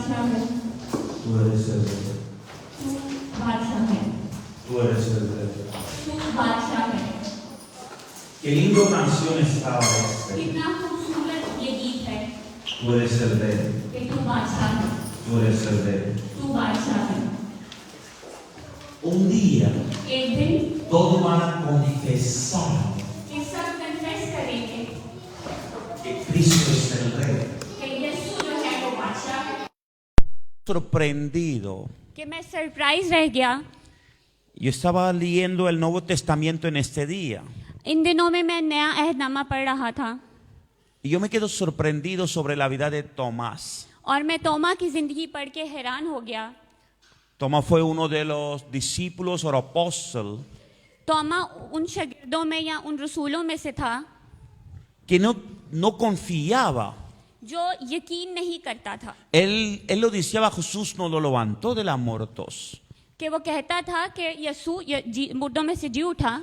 बादशाह हो, Tú eres el rey. तू बादशाह है, Tú eres el rey. तू बादशाह है। Qué lindo canción estaba esta. कितना खूबसूरत ये गीत है Tú eres el rey. कि तू बादशाह है, Tú eres el rey. तू बादशाह है। Un día एक दिन todos van a confesar ये सब कन्फेस करेंगे que Cristo es el rey. कि यीशु जो है वो बादशाह है। Sorprendido. कि मैं सरप्राइज रह गया। Yo estaba leyendo el Nuevo Testamento en este día इन दिनों में मैं नया अहदनामा पढ़ रहा था y yo me quedo sorprendido sobre la vida de Tomás. और मैं तोमा की जिंदगी पढ़ के हैरान हो गया। Tomás fue uno de los discípulos o apóstoles तोमा उन शागिर्दों में या उन रसूलों में से था que no confiaba. जो यकीन नहीं करता था। Él lo decía, Jesús no lo levantó de los muertos. कि वो कहता था कि यीशु मुर्दों में से जी उठा,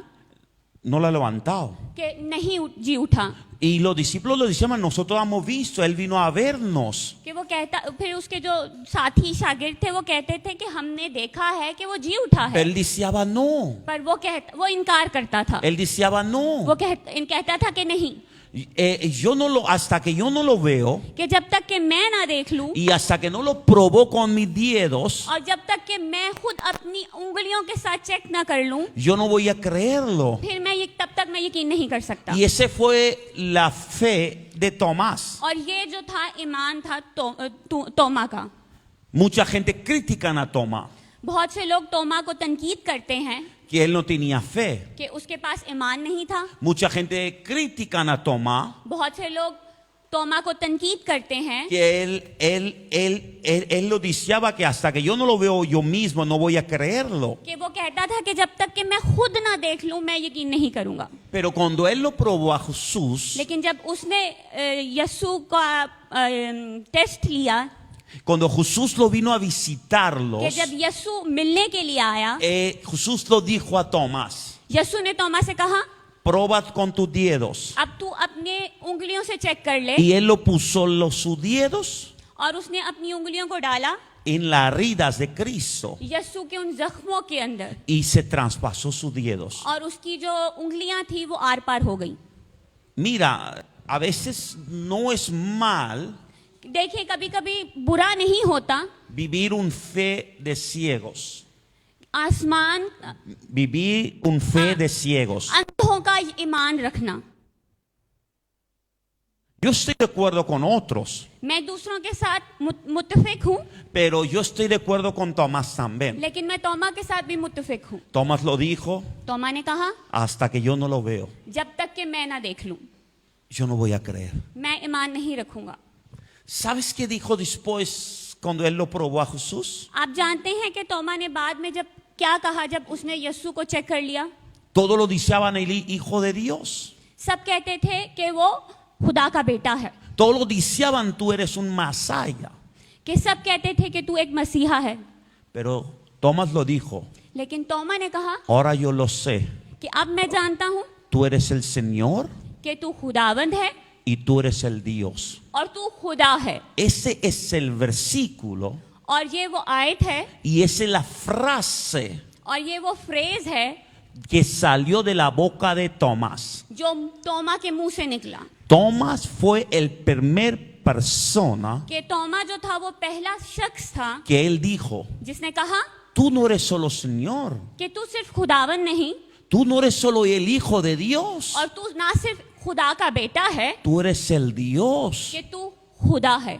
No lo ha levantado. कि नहीं जी उठा। Y los discípulos lo decían, nosotros hemos visto, Él vino a vernos. कि वो कहता, फिर उसके जो साथी शागिर्द थे वो कहते थे कि हमने देखा है कि वो जी उठा है। Él decía, no. पर वो इनकार करता था। Él decía, no. वो कहता था कि नहीं, Hasta que yo no lo veo कि जब तक कि मैं ना देख लूं y hasta que no lo probó con mis dedos, और जब तक कि मैं खुद अपनी उंगलियों के साथ चेक ना कर लूं, yo no voy a creerlo. फिर मैं तब तक मैं यकीन नहीं कर सकता। Y ese fue la fe de Tomás. और ये जो था ईमान था तोमा का। Mucha gente critican a Tomás, बहुत से लोग तोमा को तनकीद करते हैं que él no tenía fe. कि उसके पास ईमान नहीं था। Mucha gente critican a Tomás, बहुत से लोग तोमा को तनकीद करते हैं que él lo deseaba, que hasta que yo no lo veo yo mismo no voy a creerlo. कि वो कहता था कि जब तक कि मैं खुद ना देख लूं मैं यकीन नहीं करूंगा। Pero cuando él lo probó a Jesús, लेकिन जब उसने यीशु का टेस्ट लिया, cuando Jesús lo vino a visitarlos, कि जब यीशु मिलने के लिए आया, Jesús lo dijo a Tomás, यीशु ने तोमा से कहा, proba con tus dedos. अब तू अपने उंगलियों से चेक कर ले। Y él lo puso sus dedos और उसने अपनी उंगलियों को डाला en las heridas de Cristo यीशु के उन जख्मों के अंदर, y se traspasó sus dedos. और उसकी जो उंगलियां थी वो आर पार हो गई। Mira, a veces no es mal देखिए, कभी कभी बुरा नहीं होता vivir un fe de ciegos. Vivir un fe de ciegos. अंधों का ईमान रखना। Yo estoy de acuerdo con otros, मैं दूसरों के साथ मुत्तफिक हूँ, pero yo estoy de acuerdo con Tomás también. लेकिन मैं तोमा के साथ भी मुत्तफिक हूँ। Tomás lo dijo, तोमा ने कहा, hasta que yo no lo veo, जब तक कि मैं ना देख लूं yo no voy a creer. मैं ईमान नहीं रखूंगा। ¿Sabes qué dijo después cuando él lo probó a Jesús? आप जानते हैं कि तोमा ने बाद में जब क्या कहा, जब उसने यीशु को चेक कर लिया? Todos lo deseaban el Hijo de Dios. सब कहते थे कि वो खुदा का बेटा है, Todos lo deseaban, tú eres un Masaya. कि सब कहते थे कि तू एक मसीहा है। Pero Tomás lo dijo, लेकिन तोमा ने कहा ahora yo lo sé, कि अब मैं जानता हूँ tú eres el Señor कि तू खुदावंद है y tú eres el Dios. और तू खुदा है। Ese es el versículo और ये वो आयत है y esa es la frase और ये वो फ्रेज है que salió de la boca de Tomás. जो तोमा के मुंह से निकला। Tomás fue el primer persona कि तोमा जो था वो पहला शख्स था que él dijo, जिसने कहा tú no eres solo Señor, कि तू सिर्फ खुदावन नहीं tú no eres solo el Hijo de Dios, और तू ना सिर्फ खुदा का बेटा है, tú eres el Dios. कि तू खुदा है।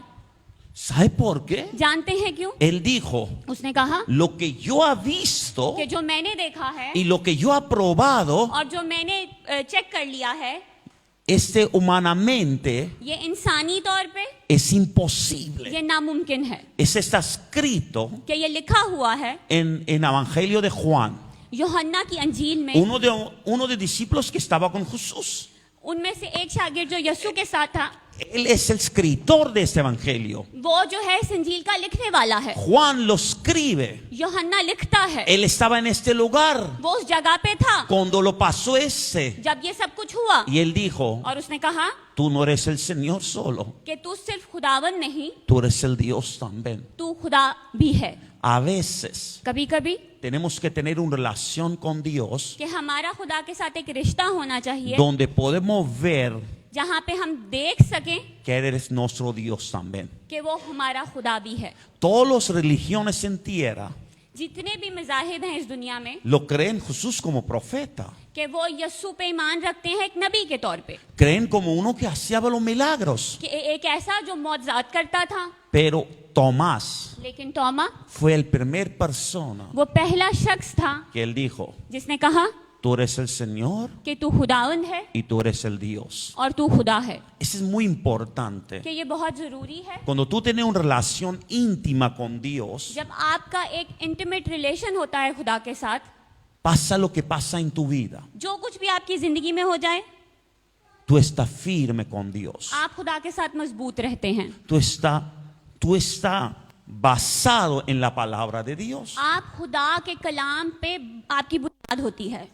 ¿Sabe por qué? जानते हैं क्यों? Él dijo, उसने कहा lo que yo he visto कि जो मैंने देखा है y lo que yo he probado, और जो मैंने चेक कर लिया है, humanamente ये इंसानी तौर पे es imposible. ये नामुमकिन है। Eso está escrito कि ये लिखा हुआ है en el Evangelio de Juan. यूहन्ना की अंजील में। Uno de discípulos que estaba con Jesús. उनमें से एक शागिर्द जो यीशु के साथ था, Él es el escritor de este evangelio. वो जो है इस इंजील का लिखने वाला है, Juan lo escribe. यूहन्ना लिखता है। Él estaba en este lugar वो उस जगह पे था cuando lo pasó ese. जब ये सब कुछ हुआ, Y él dijo, और उसने कहा tú no eres el Señor solo, कि तू सिर्फ खुदावन नहीं, tú eres el Dios también. तू खुदा भी है। A veces कभी कभी tenemos que tener una relación con Dios कि हमारा खुदा के साथ एक रिश्ता होना चाहिए donde podemos ver जहाँ पे हम देख सकें que Él es nuestro Dios también. कि वो हमारा खुदा भी है। Todas las religiones en tierra जितने भी मज़ाहिब हैं इस दुनिया में, lo creen Jesús como profeta. कि वो यस्सु पे ईमान रखते हैं एक नबी के तौर पे, Creen como uno que hacía los milagros. कि एक ऐसा जो मौजज़ात करता था। Pero Tomás लेकिन तोमा fue el primer persona वो पहला शख्स था que él dijo, जिसने कहा tú eres el Señor कि तू खुदावंद है y tú eres el Dios. और तू खुदा है। Eso es muy importante. कि ये बहुत ज़रूरी है। Cuando tú tienes una relación íntima con Dios, जब आपका एक इंटीमेट रिलेशन होता है खुदा के साथ, pasa lo que pasa en tu vida. जो कुछ भी आपकी ज़िंदगी में हो जाए, Tú estás firme con Dios. आप खुदा के साथ मजबूत रहते हैं। Tú estás basado en la palabra de Dios. आप खुदा के कलाम पे आपकी बुनियाद होती है।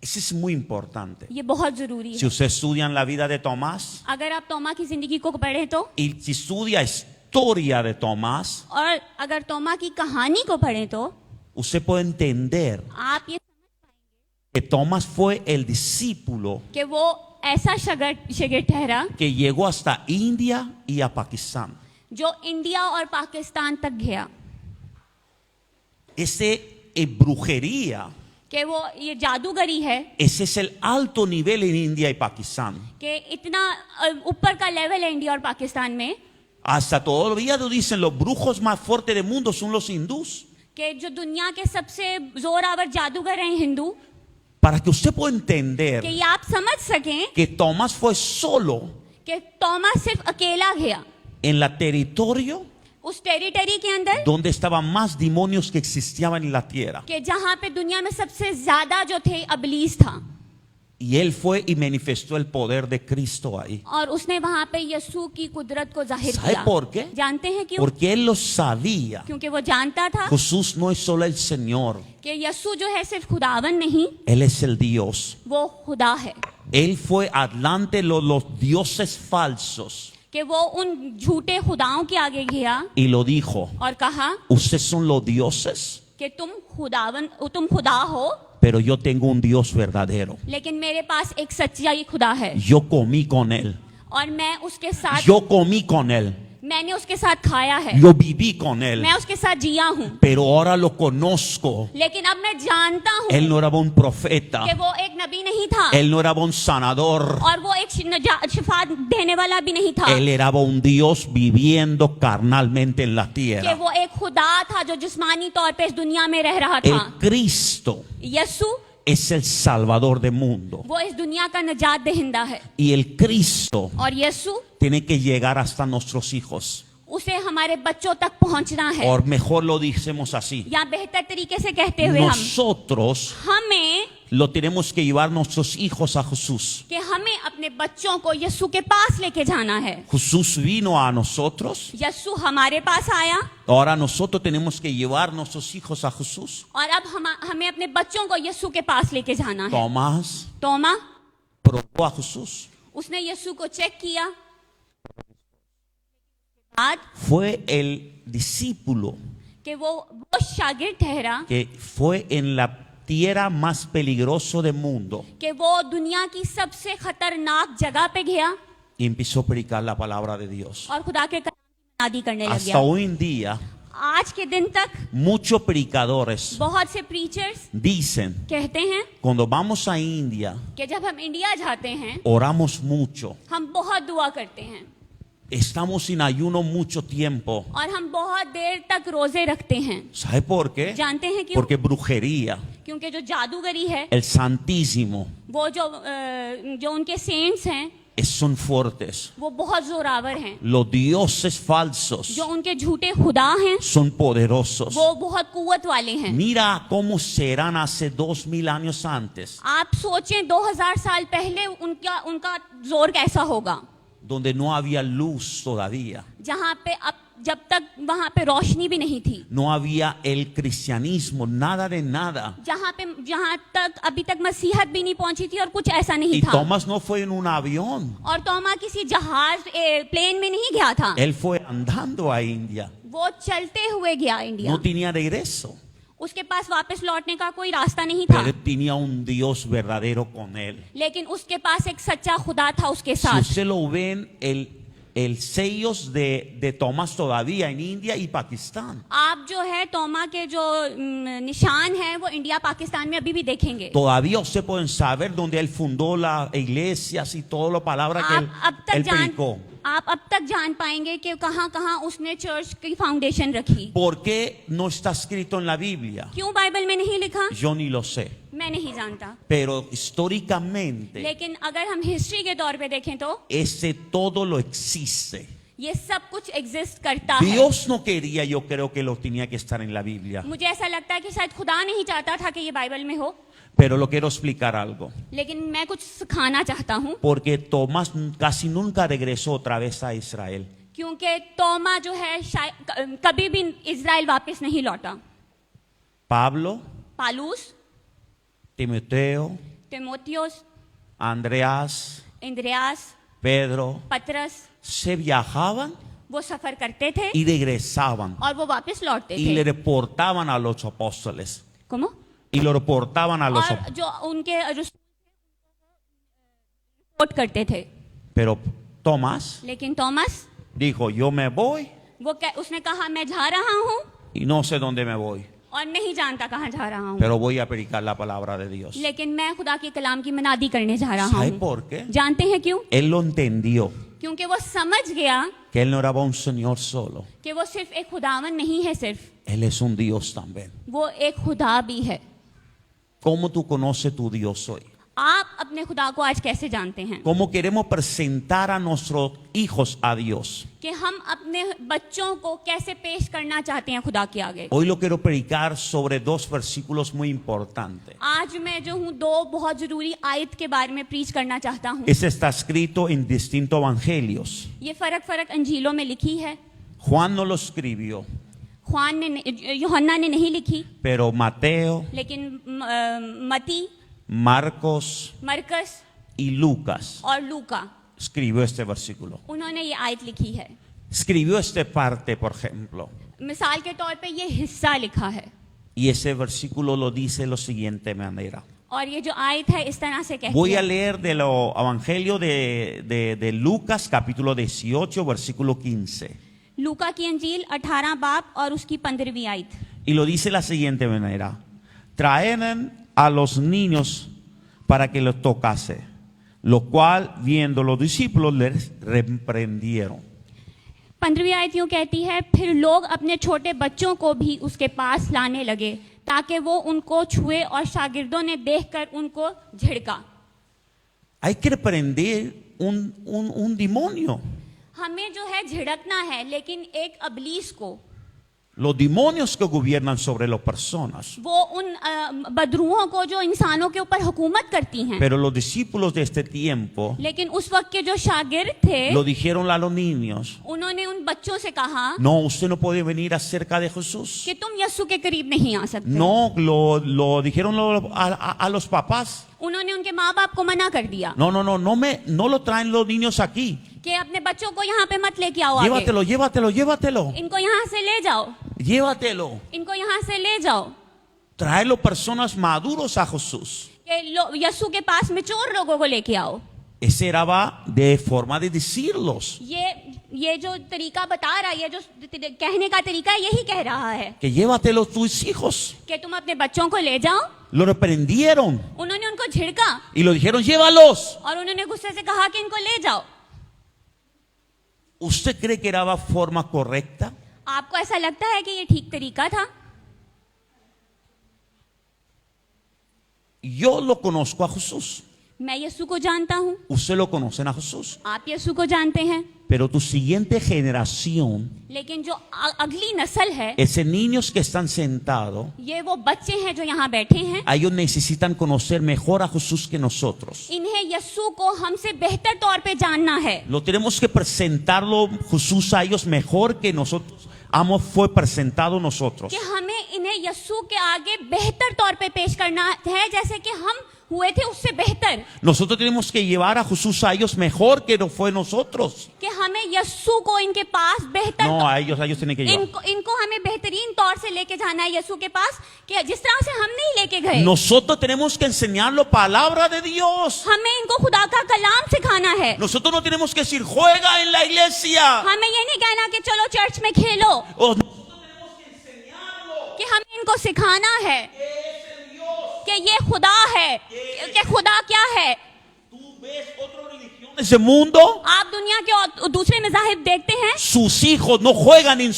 Eso es muy importante. ये बहुत ज़रूरी Si है। usted estudia la vida de Tomás अगर आप तोमा की ज़िंदगी को पढ़ें तो, y si estudia historia de Tomás, और अगर तोमा की कहानी को पढ़ें तो, usted puede entender आप ये que Tomás fue el discípulo कि वो ऐसा शागिर्द ठहरा que llegó hasta India y a Pakistán. जो इंडिया और पाकिस्तान तक गया। Ese es brujería. कि वो ये जादूगरी है, Ese es el alto nivel en India y Pakistán. कि इतना ऊपर का लेवल है इंडिया और पाकिस्तान में, Hasta todavía lo dicen, los brujos más fuertes del mundo son los hindús. कि जो दुनिया के सबसे जोरावर जादूगर हैं Hindu. Para que usted pueda कि entender ये आप समझ सकें que Tomás fue solo कि तोमा सिर्फ अकेला गया en la territorio उस टेरिटरी के अंदर, donde estaban más demonios que existían en la tierra. कि जहां पे दुनिया में सबसे ज्यादा जो थे अबलीस था, Y él fue y manifestó el poder de Cristo ahí. और उसने वहां पे यीशु की कुदरत को जाहिर ¿Sabe किया। por qué? जानते हैं क्यों? Porque él lo sabía. क्योंकि वो जानता था Jesús no es solo el Señor, कि यीशु जो है सिर्फ खुदावन नहीं, Él es el Dios. वो खुदा है। Él fue adelante los dioses falsos कि वो उन झूठे खुदाओं के आगे गया y lo dijo, और कहा ustedes son los dioses, कि तुम खुदा हो, pero yo tengo un Dios verdadero. लेकिन मेरे पास एक सच्चा खुदा है, Yo comí con Él, और मैं उसके साथ yo comí con Él, मैंने उसके साथ खाया है, yo viví con Él, मैं उसके साथ जिया हूँ। pero ahora lo conozco. लेकिन अब मैं जानता हूँ Él no era un profeta, कि वो एक नबी नहीं था, Él no era un sanador, और वो एक शिफा देने वाला भी नहीं था, Él era un Dios viviendo carnalmente en la कि tierra. वो एक खुदा था जो जिस्मानी तौर पे इस दुनिया में रह रहा El था। Cristo यीशु es el Salvador del mundo. वो इस दुनिया का निजात दहिंदा है, Y el Cristo और यीशु tiene que llegar hasta nuestros hijos. उसे हमारे बच्चों तक पहुंचना है। O mejor lo decimos así. या बेहतर तरीके से कहते हुए Nosotros हमें lo tenemos que llevar nuestros hijos a Jesús. कि हमें अपने बच्चों को यीशु के पास लेके जाना है। Jesús vino a nosotros. यीशु हमारे पास आया, Ahora nosotros tenemos que llevar nuestros hijos a Jesús. और अब हमें अपने बच्चों को यीशु के पास लेके जाना है। Tomás तोमा probó a Jesús. उसने यीशु को चेक किया, बाद Fue el discípulo कि वो शागिर्द ठहरा que fue en la tierra más peligrosa del mundo कि वो दुनिया की सबसे खतरनाक जगह पे गया y empezó a predicar la palabra de Dios. और खुदा के कलाम की मनादी करने लग Hasta गया। hoy en día, आज के दिन तक muchos predicadores बहुत से प्रीचर्स dicen, कहते हैं cuando vamos a India, कि जब हम इंडिया जाते हैं oramos mucho, हम बहुत दुआ करते हैं, estamos en ayuno mucho tiempo. और हम बहुत देर तक रोजे रखते हैं। ¿Sabe por qué? जानते हैं क्यों? Porque brujería, क्योंकि जो जादूगरी है, el santísimo, वो जो उनके सेंट्स हैं, son fuertes. वो बहुत जोरावर हैं। Los dioses falsos जो उनके झूठे खुदा हैं, son poderosos. वो बहुत कुव्वत वाले हैं। Mira cómo serán hace 2000 años antes. आप सोचें 2000 साल पहले उनका जोर कैसा होगा। donde no había luz todavía. जहाँ पे अब जब तक वहाँ पे रोशनी भी नहीं थी, No había el cristianismo, nada de nada. जहाँ तक अभी तक मसीहत भी नहीं पहुंची थी और कुछ ऐसा नहीं Y था। Tomás no fue en un avión, और तोमा किसी जहाज प्लेन में नहीं गया था, él fue andando a India. वो चलते हुए गया इंडिया। No tenía regreso, उसके पास वापस लौटने का कोई रास्ता नहीं था, pero tenía un Dios verdadero con él. लेकिन उसके पास एक सच्चा खुदा था उसके Si साथ। usted lo ven, el sellos de Tomás todavía en India y Pakistán. आप जो है तोमा के जो निशान है वो इंडिया पाकिस्तान में अभी भी देखेंगे। Todavía usted pueden saber dónde él fundó las iglesias y todas las palabras que él predicó. आप अब तक जान पाएंगे कि कहाँ कहाँ उसने चर्च की फाउंडेशन रखी। ¿Por qué no está escrito en la Biblia? क्यों बाइबल में नहीं लिखा, Yo ni lo sé. मैं नहीं जानता, Pero históricamente, लेकिन अगर हम हिस्ट्री के तौर पे देखें तो ese todo lo existe. ये सब कुछ एग्जिस्ट करता है। Dios no quería, yo creo que lo tenía que estar en la Biblia. मुझे ऐसा लगता है कि शायद खुदा नहीं चाहता था कि ये बाइबल में हो, Pero lo quiero explicar algo. लेकिन मैं कुछ सिखाना चाहता हूँ। Porque Tomás casi nunca regresó otra vez a Israel. क्योंकि तोमा जो है शायद कभी भी इजराइल वापस नहीं लौटा। Pablo, पालूस, Timoteo, तिमोथियोस, Andreas, इंद्रियास, Pedro, पतरस, se viajaban वो सफर करते थे y regresaban और वो वापस लौटते y le थे। reportaban a los apóstoles. ¿Cómo? Y lo reportaban a los और apóstoles. जो उनके रिपोर्ट करते थे। Pero Tomás लेकिन Thomas dijo, yo me voy उसने कहा मैं जा रहा हूँ y no sé dónde me voy, और नहीं जानता कहाँ जा रहा हूँ, pero voy a predicar la palabra de Dios. लेकिन मैं खुदा के कलाम की मनादी करने जा रहा ¿Sabe हूँ। por qué? जानते हैं क्यों? Él lo entendió, क्योंकि वो समझ गया que él no era un Señor solo, कि वो सिर्फ एक खुदावन नहीं है, सिर्फ él es un Dios también. वो एक खुदा भी है। ¿Cómo tú conoces tu Dios hoy? आप अपने खुदा को आज कैसे जानते हैं? ¿Cómo queremos presentar a nuestros hijos a Dios? कि हम अपने बच्चों को कैसे पेश करना चाहते हैं खुदा के आगे। Hoy lo quiero predicar sobre dos versículos muy importantes. आज मैं जो हूँ दो बहुत जरूरी आयत के बारे में प्रीच करना चाहता हूँ। Este está escrito en distintos evangelios. ये फर्क फर्क अंजीलों में लिखी है। Juan no lo escribió, यूहन्ना ने नहीं लिखी, pero Mateo, लेकिन मती, Marcos मरकस y Lucas और लूका escribió este versículo. उन्होंने ये आयत लिखी है। Escribió esta parte, por ejemplo, मिसाल के तौर पे ये हिस्सा लिखा है y ese versículo lo dice de la siguiente manera. और ये जो आयत है इस तरह से कहती Voy a है। leer de lo Evangelio de Lucas, capítulo 18, versículo 15. लूका की अंजील 18 बाब और उसकी 15वीं आयत। Y lo dice de la siguiente manera: traen a los niños para que los tocase, lo cual viendo los discípulos les reprendieron. 15वीं आयत यूं कहती है, फिर लोग अपने छोटे बच्चों को भी उसके पास लाने लगे ताकि वो उनको छुए और शागिर्दों ने देखकर उनको झिड़का। Hay que reprender un demonio. हमें जो है झिड़कना है, लेकिन एक अबलीस को, Los demonios que gobiernan sobre las personas. वो उन बदरूहों को जो इंसानों के ऊपर हुकूमत करती हैं। Pero los discípulos de este tiempo लेकिन उस वक्त के जो शागिर्द थे lo dijeron a los niños: उन्होंने उन बच्चों से कहा no, usted no puede venir acerca de Jesús. कि तुम यस्सु के करीब नहीं आ सकते। No, lo dijeron a los papás. उन्होंने उनके माँ बाप को मना कर दिया No lo traen los niños aquí. कि अपने बच्चों को यहाँ पे मत लेके आओ आगे। Llévatelo. इनको यहाँ से ले जाओ, Llévatelo. इनको यहाँ से ले जाओ। Traerlo personas maduros a Jesús. कि यस्सु के पास मैच्योर लोगों को लेके आओ। Ese era de forma de decirlos. ये जो तरीका बता रहा है, ये जो कहने का तरीका है, यही कह रहा है Que llévatelo tus hijos. कि तुम अपने बच्चों को ले जाओ। Lo reprendieron उन्होंने उनको झिड़का y lo dijeron: llévalos. और उन्होंने गुस्से से कहा कि इनको ले जाओ। ¿Usted cree que era forma correcta? आपको ऐसा लगता है कि ये ठीक तरीका था? Yo lo conozco a Jesús. मैं यीशु को जानता हूँ, Ustedes lo conocen a Jesús. आप यीशु को जानते हैं, Pero tu siguiente generación, लेकिन जो अगली नस्ल है, esos niños que están sentados, ये वो बच्चे हैं जो यहाँ बैठे हैं, ellos necesitan conocer mejor a Jesús que nosotros. इन्हें यीशु को हमसे बेहतर तौर पे जानना है। Lo tenemos que presentarlo Jesús a ellos mejor que nosotros. Fue presentado nosotros. कि हमें इन्हें यीशु के आगे बेहतर तौर पे पेश करना है, जैसे कि हम हुए थे उससे बेहतर। Nosotros tenemos que llevar a Jesús a ellos mejor que no fue nosotros. कि हमें यीशु को इनके पास बेहतर No, a ellos tienen que llevar. इनको हमें बेहतरीन तौर से लेके जाना है यीशु के पास, कि जिस तरह से हम नहीं लेके गए। Nosotros tenemos que enseñarlo palabra de Dios. हमें इनको खुदा का कलाम सिखाना है। Nosotros no tenemos que decir juega en la iglesia. हमें ये नहीं कहना कि चलो चर्च में खेलो, O nosotros tenemos que enseñarlo. कि हमें इनको सिखाना है कि ये खुदा है, कि खुदा क्या है। Tú ves otra religión de ese mundo. आप दुनिया के और दूसरे मज़ाहिब देखते हैं Sus hijos no juegan en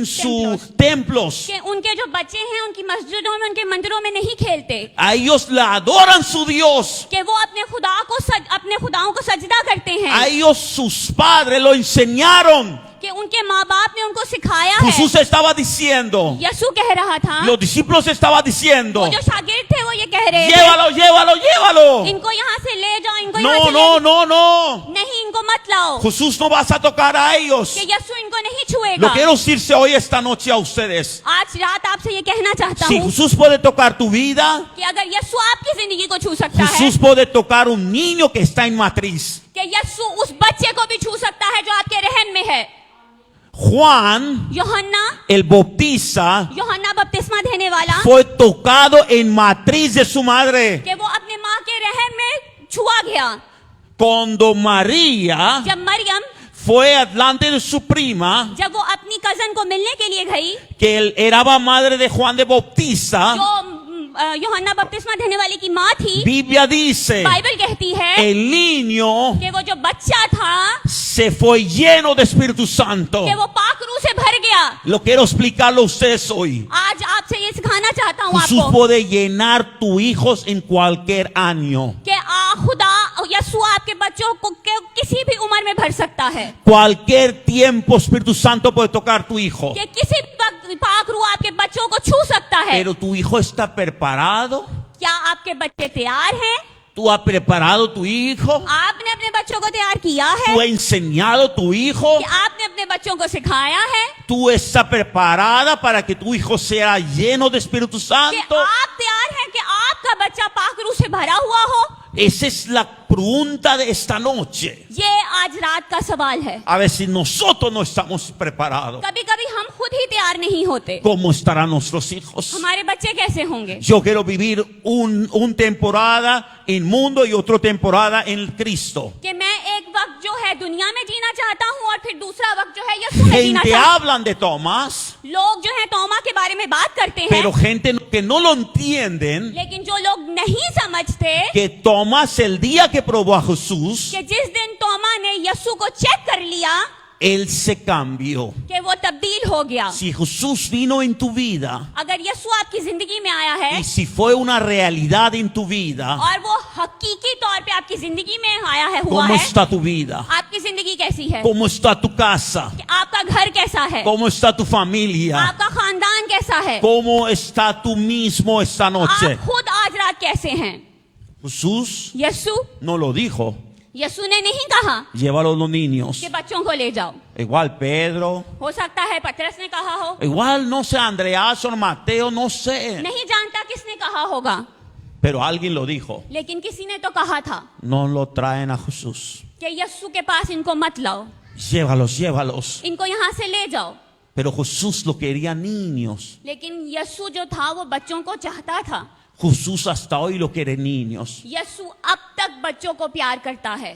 sus templos. कि उनके जो बच्चे हैं उनकी मस्जिदों में, उनके मंदिरों में नहीं खेलते, A ellos la adoran su Dios. कि वो अपने खुदाओं को सजदा करते हैं, A ellos sus padres lo enseñaron. कि उनके माँ बाप ने उनको सिखाया Jesús है। estaba diciendo, यीशु कह रहा था, los discípulos estaban diciendo, वो जो शागिर्द थे वो ये कह रहे थे, llévalo, llévalo, llévalo. इनको यहाँ से ले जाओ, इनको यहाँ से No, ले no, no, no. नहीं, इनको मत लाओ, Jesús no vas a tocar a ellos. कि यीशु इनको नहीं Lo छुएगा। quiero decirse hoy esta noche a ustedes. आज रात आपसे ये कहना चाहता Si हूँ Jesús puede tocar tu vida, कि अगर यीशु आपकी जिंदगी को छू सकता है, Jesús puede tocar un niño que está en matriz. कि यीशु उस बच्चे को भी छू सकता है जो आपके रहम में है। Juan, यूहन्ना el bautista, बपतिस्मा देने वाला, fue tocado en matriz de su madre. कि वो अपने माँ के रहम में छुआ गया। Cuando María जब Maryam, fue adelante de su prima, जब वो अपनी कजन को मिलने के लिए गई, que él era madre de Juan de Bautista, जो यूहन्ना बपतिस्मा देने वाली की माँ थी, Biblia dice, बाइबल कहती है el niño कि वो जो बच्चा था se fue lleno de Espíritu Santo. कि वो पाक रूह से भर गया। Lo quiero explicarlo a ustedes hoy. आज आपसे ये सिखाना चाहता हूँ Jesús आपको puede llenar tus hijos en cualquier año. कि खुदा यीशु आपके बच्चों को किसी भी उम्र में भर सकता है, Cualquier tiempo Espíritu Santo puede tocar tu hijo. कि किसी भी वक्त पाक रूह आपके बच्चों को छू सकता है। Pero tu hijo está preparado. क्या आपके बच्चे तैयार हैं? ¿Tú has preparado tu hijo? आपने अपने बच्चों को तैयार किया है? ¿Tú has enseñado tu hijo? कि आपने अपने बच्चों को सिखाया है ¿Tú estás preparada para que tu hijo sea lleno de Espíritu कि Santo? आप तैयार हैं कि आपका बच्चा पाक रूह से भरा हुआ हो? Esa es la pregunta de esta noche. ये आज रात का सवाल है। A ver si nosotros no estamos preparados. कभी कभी हम खुद ही तैयार नहीं होते। ¿Cómo estarán nuestros hijos? हमारे बच्चे कैसे होंगे? Yo quiero vivir un temporada en mundo y otra temporada en Cristo. कि मैं एक वक्त जो है दुनिया में जीना चाहता हूँ और फिर दूसरा वक्त जो है यीशु में जीना Gente चाहता हूँ। hablan de Tomás, लोग जो है तोमा के बारे में बात करते हैं, pero gente que no lo entienden, लेकिन जो लोग नहीं समझते que Tomás el día que probó a Jesús, कि जिस दिन तोमा ने यीशु को चेक कर लिया él se cambió. कि वो तब्दील हो गया। Si Jesús vino en tu vida अगर यीशु आपकी जिंदगी में आया है y si fue una realidad en tu vida, और वो हकीकी तौर पे आपकी जिंदगी में आया है, हुआ ¿cómo है, está tu vida? आपकी जिंदगी कैसी है? ¿Cómo está tu casa? कि आपका घर कैसा है? ¿Cómo está tu familia? आपका खानदान कैसा है? ¿Cómo está tú mismo esta noche? आप खुद आज रात कैसे हैं? Jesús यीशु no lo dijo. यीशु ने नहीं कहा Llévalo a los niños. कि बच्चों को ले जाओ। Igual Pedro. हो सकता है पतरस ने कहा हो, Igual no sé, Andreas o Mateo, no sé. नहीं जानता किसने कहा होगा, Pero alguien lo dijo. लेकिन किसी ने तो कहा था No lo traen a Jesús. कि यीशु के पास इनको मत लाओ, Llévalos, llévalos. इनको यहाँ से ले जाओ। Pero Jesús lo quería niños. लेकिन यीशु जो था वो बच्चों को चाहता था। Jesús hasta hoy lo quiere niños. यीशु अब तक बच्चों को प्यार करता है।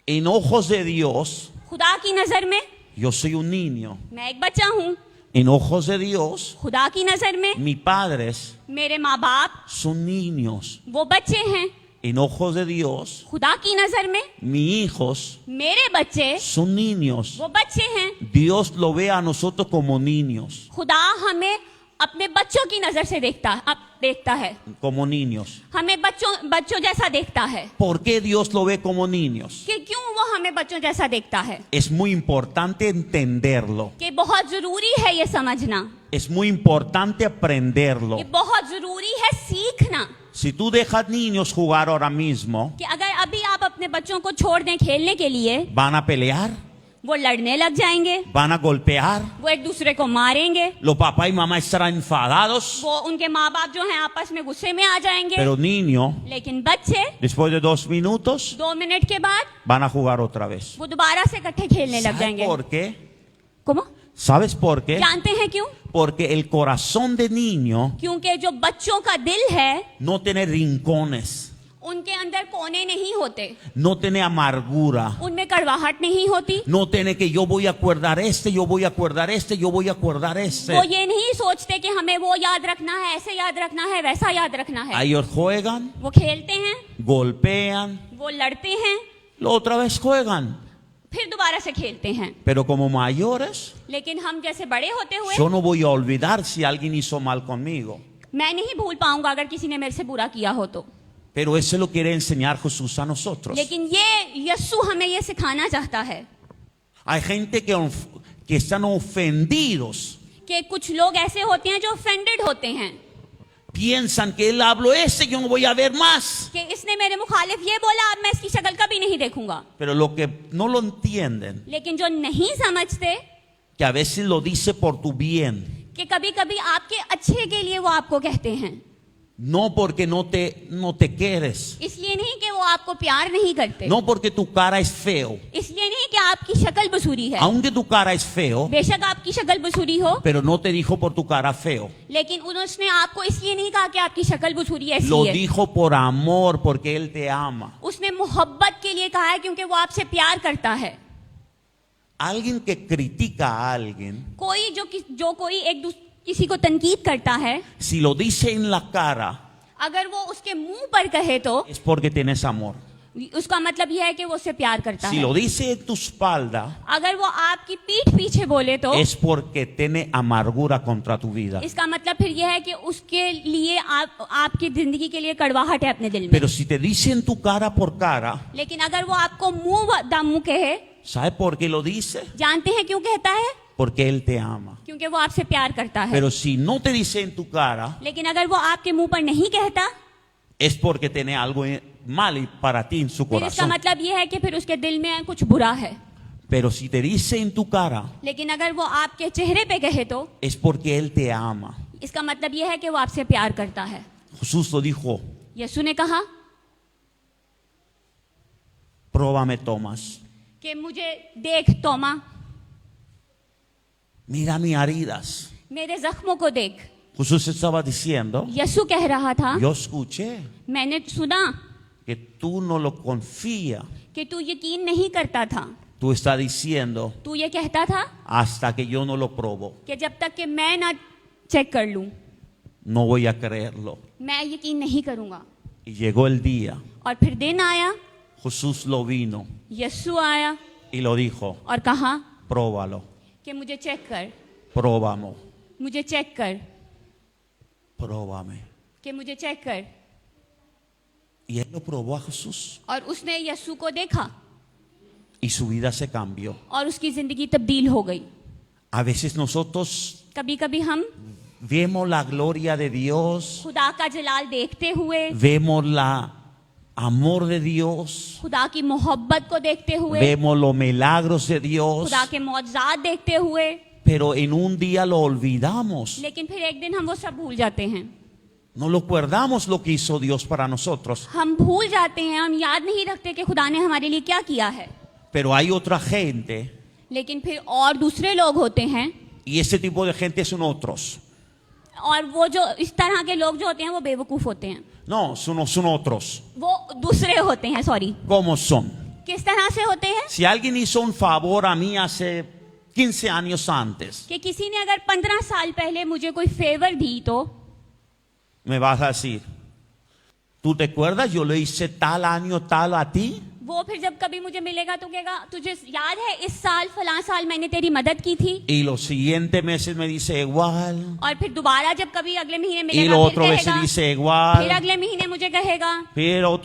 En ojos de Dios, खुदा की नजर में yo soy un niño. मैं एक बच्चा हूँ, En ojos de Dios, खुदा की नजर में mis padres मेरे माँ बाप son niños. वो बच्चे हैं। En ojos de Dios, खुदा की नजर में mis hijos मेरे बच्चे son niños. वो बच्चे हैं। Dios lo ve a nosotros como niños. खुदा हमें अपने बच्चों की नजर से देखता है, como niños. हमें बच्चों जैसा देखता है। ¿Por qué Dios lo ve como niños? कि क्यों वो हमें बच्चों जैसा देखता है? Es muy importante entenderlo. कि बहुत जरूरी है ये समझना, Es muy importante aprenderlo. ये बहुत जरूरी है सीखना। Si tú dejas niños jugar ahora mismo, कि अगर अभी आप अपने बच्चों को छोड़ दें खेलने के लिए, van a pelear, वो लड़ने लग जाएंगे, van a golpear, वो एक दूसरे को मारेंगे, los papás y mamás estarán enfadados, वो उनके माँ बाप जो हैं आपस में गुस्से में आ जाएंगे। pero niños, लेकिन बच्चे después de 2 minutos, 2 मिनट के बाद van a jugar otra vez. वो दोबारा से इकट्ठे खेलने लग ¿Sabes जाएंगे। por qué? ¿Cómo? ¿Sabes por qué? जानते हैं क्यों? Porque el corazón de niño क्योंकि जो बच्चों का दिल है no tiene rincones, उनके अंदर कोने नहीं होते, no tiene amargura, उनमें कड़वाहट नहीं होती। no tiene que yo voy a acordar este, yo voy a acordar este, yo voy a acordar este. वो ये नहीं सोचते कि हमें वो याद रखना है, ऐसे याद रखना है, वैसा याद रखना है। Ellos juegan, वो खेलते हैं, golpean, वो लड़ते हैं, lo otra vez juegan. फिर दोबारा से खेलते हैं। Pero como mayores, लेकिन हम जैसे बड़े होते हुए, yo no voy a olvidar si alguien hizo mal conmigo. मैं नहीं भूल पाऊंगा अगर किसी ने मेरे से बुरा किया हो तो। Pero eso lo quiere enseñar Jesús a nosotros. लेकिन ये यस्सु हमें ये सिखाना चाहता है Hay gente que están ofendidos. कि कुछ लोग ऐसे होते हैं जो ऑफेंडेड होते हैं Piensan que él habló ese, yo no voy a ver más. कि इसने मेरे मुखालिफ ये बोला, अब मैं इसकी शक्ल कभी नहीं देखूंगा। Pero lo que no lo entienden, लेकिन जो नहीं समझते que a veces lo dice por tu bien, कि कभी कभी आपके अच्छे के लिए वो आपको कहते हैं, no porque no te quieres, इसलिए नहीं कि वो आपको प्यार नहीं करते, no porque tu cara es feo, इसलिए नहीं कि आपकी शक्ल बसूरी है। aunque tu cara es feo, बेशक आपकी शक्ल बसूरी हो, pero no te dijo por tu cara feo, लेकिन उसने आपको इसलिए नहीं कहा कि आपकी शक्ल बसूरी ऐसी lo है, dijo por amor, porque él te ama. उसने मोहब्बत के लिए कहा है क्योंकि वो आपसे प्यार करता है। Alguien que critica a alguien, कोई जो कोई किसी को तनकीद करता है, si lo dice en la cara, अगर वो उसके मुंह पर कहे तो es porque tienes amor. उसका मतलब यह है कि वो उससे प्यार करता Si है। lo dice en tu espalda, अगर वो आपकी पीठ पीछे बोले तो es porque tiene amargura contra tu vida. इसका मतलब फिर यह है कि उसके लिए आपकी जिंदगी के लिए कड़वाहट है अपने दिल में। Pero si te dice en tu cara por cara, लेकिन अगर वो आपको मुंह दा मुंह कहे, ¿sabes por qué lo dice? जानते हैं क्यों कहता है? Porque él te ama. क्योंकि वो आपसे प्यार करता है। Pero si no te dice en tu cara, लेकिन अगर वो आपके मुंह पर नहीं कहता, es porque tiene algo mal para ti en su फिर इसका corazón. मतलब यह है कि फिर उसके दिल में कुछ बुरा है। Pero si te dice en tu cara, लेकिन अगर वो आपके चेहरे पे कहे तो es porque él te ama. इसका मतलब यह है कि वो आपसे प्यार करता है। Jesús lo dijo, यीशु ने कहा próbame, Tomás. कि मुझे देख तोमा, Mira mis heridas. मेरे जख्मों को देख। Jesús estaba diciendo, यीशु कह रहा था, yo escuché मैंने सुना que tú no lo confías. कि तू यकीन नहीं करता था। Tú estás diciendo, तू ये कहता था hasta que yo no lo probo, कि जब तक कि मैं ना चेक कर लूं, no voy a creerlo. मैं यकीन नहीं करूंगा। Y llegó el día, और फिर दिन आया, Jesús lo vino यीशु आया y lo dijo, और कहा próbalo, कि मुझे चेक कर, próbame, मुझे चेक कर, próbame. कि मुझे चेक कर। Y él lo probó a Jesús और उसने यीशु को देखा y su vida se cambió. और उसकी जिंदगी तब्दील हो गई। A veces nosotros कभी कभी हम vemos la gloria de Dios, खुदा का जलाल देखते हुए, vemos la amor de Dios, खुदा की मोहब्बत को देखते हुए, vemos los milagros de Dios, खुदा के मौजज़ात देखते हुए, pero en un día lo olvidamos. लेकिन फिर एक दिन हम वो सब भूल जाते हैं। No lo acordamos lo que hizo Dios para nosotros. हम भूल जाते हैं, हम याद नहीं रखते कि खुदा ने हमारे लिए क्या किया है। Pero hay otra gente, लेकिन फिर और दूसरे लोग होते हैं, y ese tipo de gente son otros. और वो जो इस तरह के लोग जो होते हैं वो बेवकूफ होते हैं, No, son otros. वो दूसरे होते हैं। Sorry, ¿Cómo son? किस तरह से होते हैं? Si alguien hizo un favor a mí hace 15 años antes, कि किसी ने अगर 15 साल पहले मुझे कोई फेवर दी तो me vas a decir, ¿tú te acuerdas? Yo le hice tal año tal a ti. वो फिर जब कभी मुझे मिलेगा तो कहेगा तुझे याद है इस साल फलां साल मैंने तेरी मदद की थी, Y los siguientes meses me dice igual. और फिर दोबारा जब कभी अगले महीने Y मिलेगा lo फिर otro veces कहेगा, dice फिर igual. अगले महीने मुझे कहेगा, Pero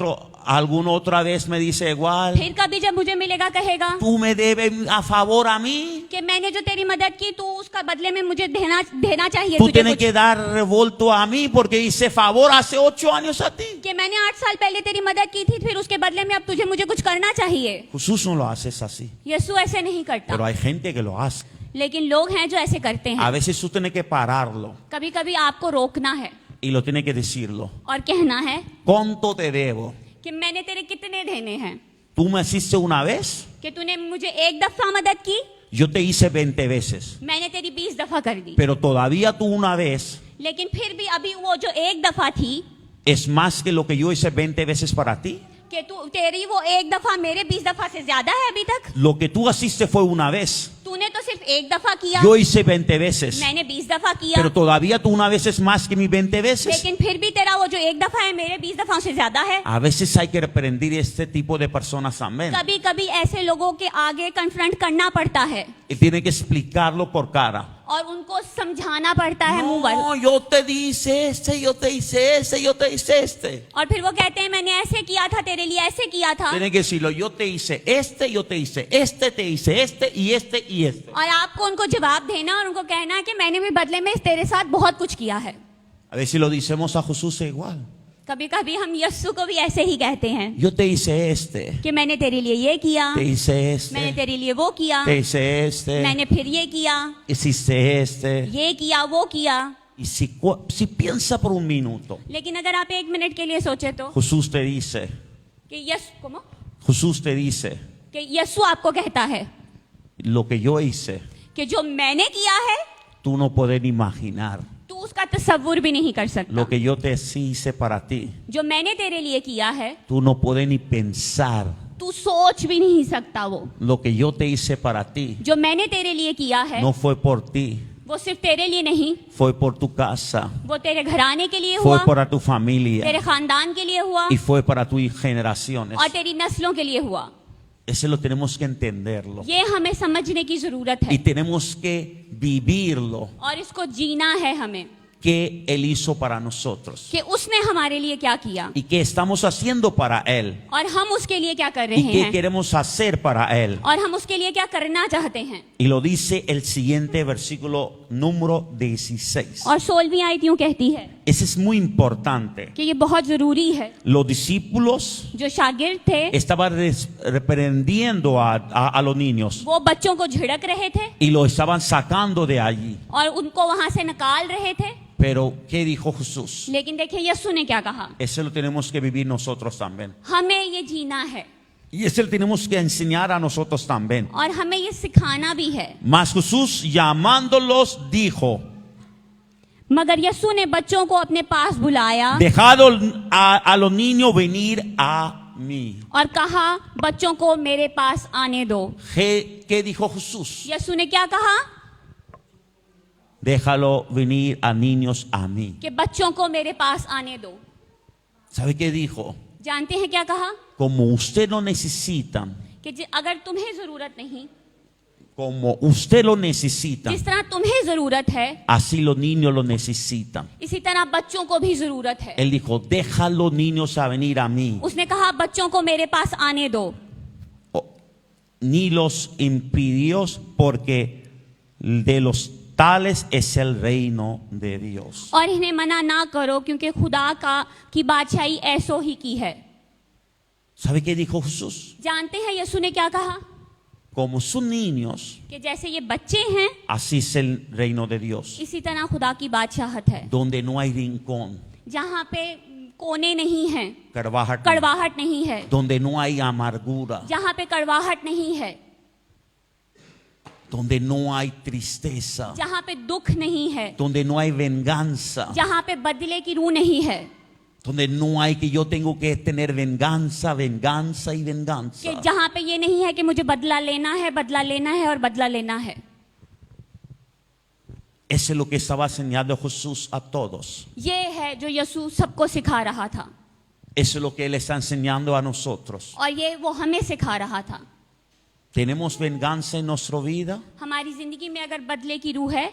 alguna otra vez me dice igual. फिर कभी जब मुझे मिलेगा कहेगा Tú me debes a favor a mí. कि मैंने जो तेरी मदद की तो उसका बदले में मुझे देना चाहिए Tú तुझे tienes कुछ, que dar revolto a mí porque hice favor hace 8 años a ti. कि मैंने 8 साल पहले तेरी मदद की थी, फिर उसके बदले में अब तुझे मुझे कुछ करना चाहिए। Jesús no lo hace así. यीशु ऐसे नहीं Pero करता, hay gente que lo hace. लेकिन लोग हैं जो ऐसे करते A हैं। veces tú tienes que pararlo कभी कभी आपको रोकना है y lo tienes que decirlo. और कहना है ¿Cuánto te debo? कि मैंने तेरे कितने देने हैं, Tú me hiciste una vez, कि तूने मुझे एक दफा मदद की, yo te hice 20 veces. मैंने तेरी 20 दफा कर दी, Pero todavía tú una vez लेकिन फिर भी अभी वो जो एक दफा थी es más que lo que yo hice 20 veces para ti. कि तू तेरी वो एक दफा मेरे 20 दफा से ज्यादा है अभी तक। Lo que tú hiciste fue una vez. तूने तो सिर्फ एक दफा किया, Yo hice 20 veces. मैंने 20 दफा किया, Pero todavía tú una vez es más que mis 20 veces. लेकिन फिर भी तेरा वो जो एक दफा है मेरे 20 दफाओं से ज्यादा है। A veces hay que reprender este tipo de personas también. कभी कभी ऐसे लोगों के आगे कन्फ्रंट करना पड़ता है Y tiene que explicarlo por cara. और उनको समझाना पड़ता है मुंह पर, No, yo te hice este, yo te hice este, yo te hice este. और फिर वो कहते हैं मैंने ऐसे किया था तेरे लिए, ऐसे किया था, Tiene que decirlo, yo te hice este, yo te hice este, te hice este y este y este. और आपको उनको जवाब देना और उनको कहना है कि मैंने भी बदले में तेरे साथ बहुत कुछ किया है। A ver si lo decimos a Jesús igual. कभी कभी हम यस्सु को भी ऐसे ही कहते हैं Yo te hice este, कि मैंने तेरे लिए ये किया, te hice मैंने este, तेरे लिए वो किया, te hice este, मैंने फिर ये किया, hiciste este. ये किया, वो किया। Y si piensa por un minuto, लेकिन अगर आप एक मिनट के लिए सोचे तो Jesús te dice, कि Jesús te dice, कि यस्सु आपको कहता है lo que yo hice, कि जो मैंने किया है tú no puedes ni imaginar. तू उसका तसव्वुर भी नहीं कर सकता, Lo que yo te hice para ti, जो मैंने तेरे लिए किया है tú no puedes ni pensar. तू सोच भी नहीं सकता। वो Lo que yo te hice para ti जो मैंने तेरे लिए किया है no fue por ti, वो सिर्फ तेरे लिए नहीं, fue por tu casa, वो तेरे घराने के लिए fue हुआ, para tu familia तेरे खानदान के लिए हुआ y fue para tus generaciones. और तेरी नस्लों के लिए हुआ। Eso lo tenemos que entenderlo ये हमें समझने की जरूरत y है tenemos que vivirlo. और इसको जीना है हमें ¿Qué Él hizo para nosotros? कि उसने हमारे लिए क्या किया ¿Y qué estamos haciendo para Él? और हम उसके लिए क्या कर ¿Y रहे qué हैं queremos hacer para Él? और हम उसके लिए क्या करना चाहते हैं। Y lo dice el siguiente versículo número 16. और 16वीं आयत यूं कहती है Ese es muy importante. कि ये बहुत जरूरी है। Los discípulos जो शागिर्द थे estaban reprendiendo a los niños वो बच्चों को झिड़क रहे थे y lo estaban sacando de allí. और उनको वहां से निकाल रहे थे, Pero, ¿qué dijo Jesús? लेकिन देखिए यीशु ने क्या कहा, Eso lo tenemos que vivir nosotros también. हमें ये जीना है Y eso lo tenemos que enseñar a nosotros también. और हमें ये सिखाना भी है। Mas Jesús llamándolos dijo, मगर यीशु ने बच्चों को अपने पास बुलाया dejad a los niños venir a mí. और कहा बच्चों को मेरे पास आने दो। ¿Qué dijo Jesús? यीशु ने क्या कहा Déjalo venir a niños a mí. कि बच्चों को मेरे पास आने दो। ¿Sabe qué dijo? जानते हैं क्या कहा Como usted lo necesita, कि अगर तुम्हें जरूरत नहीं, como usted lo necesita, जिस तरह तुम्हें जरूरत है así los niños lo necesitan. इसी तरह बच्चों को भी जरूरत है। Él dijo, deja a los niños a venir a mí. उसने कहा बच्चों को मेरे पास आने दो, Ni los impidió porque de los tales es el reino de Dios. और इन्हें मना ना करो क्योंकि खुदा की बादशाही ऐसो ही की है। ¿Sabe qué dijo Jesús? जानते हैं यीशु ने क्या कहा Como son niños, कि जैसे ये बच्चे हैं así es el reino de Dios. इसी तरह खुदा की बादशाहत है, Donde no hay rincón, जहाँ पे कोने नहीं हैं, carvaja, कड़वाहट नहीं है, donde no hay amargura, जहाँ पे कड़वाहट नहीं है, donde no hay tristeza, जहाँ पे दुख नहीं है, donde no hay venganza, जहाँ पे बदले की रूह नहीं है, donde no hay que yo tengo que tener venganza, venganza y कि venganza. जहाँ पे ये नहीं है कि मुझे बदला लेना है, बदला लेना है और बदला लेना है। Eso es lo que estaba enseñando Jesús a todos. ये है जो यीशु सबको सिखा रहा था। Eso es lo que Él está enseñando a nosotros. और ये वो हमें सिखा रहा था। ¿Tenemos venganza en nuestra vida? हमारी जिंदगी में अगर बदले की रूह है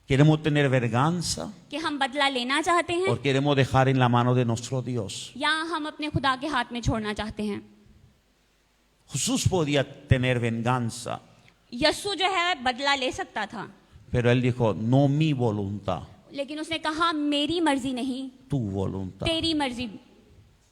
¿Queremos tener venganza? कि हम बदला लेना चाहते हैं, ¿O queremos dejar en la mano de nuestro Dios? या हम अपने खुदा के हाथ में छोड़ना चाहते हैं। Jesús podía tener venganza, Yesu जो है बदला ले सकता था, pero Él dijo, no mi voluntad, लेकिन उसने कहा मेरी मर्जी नहीं, tu voluntad. तेरी मर्जी,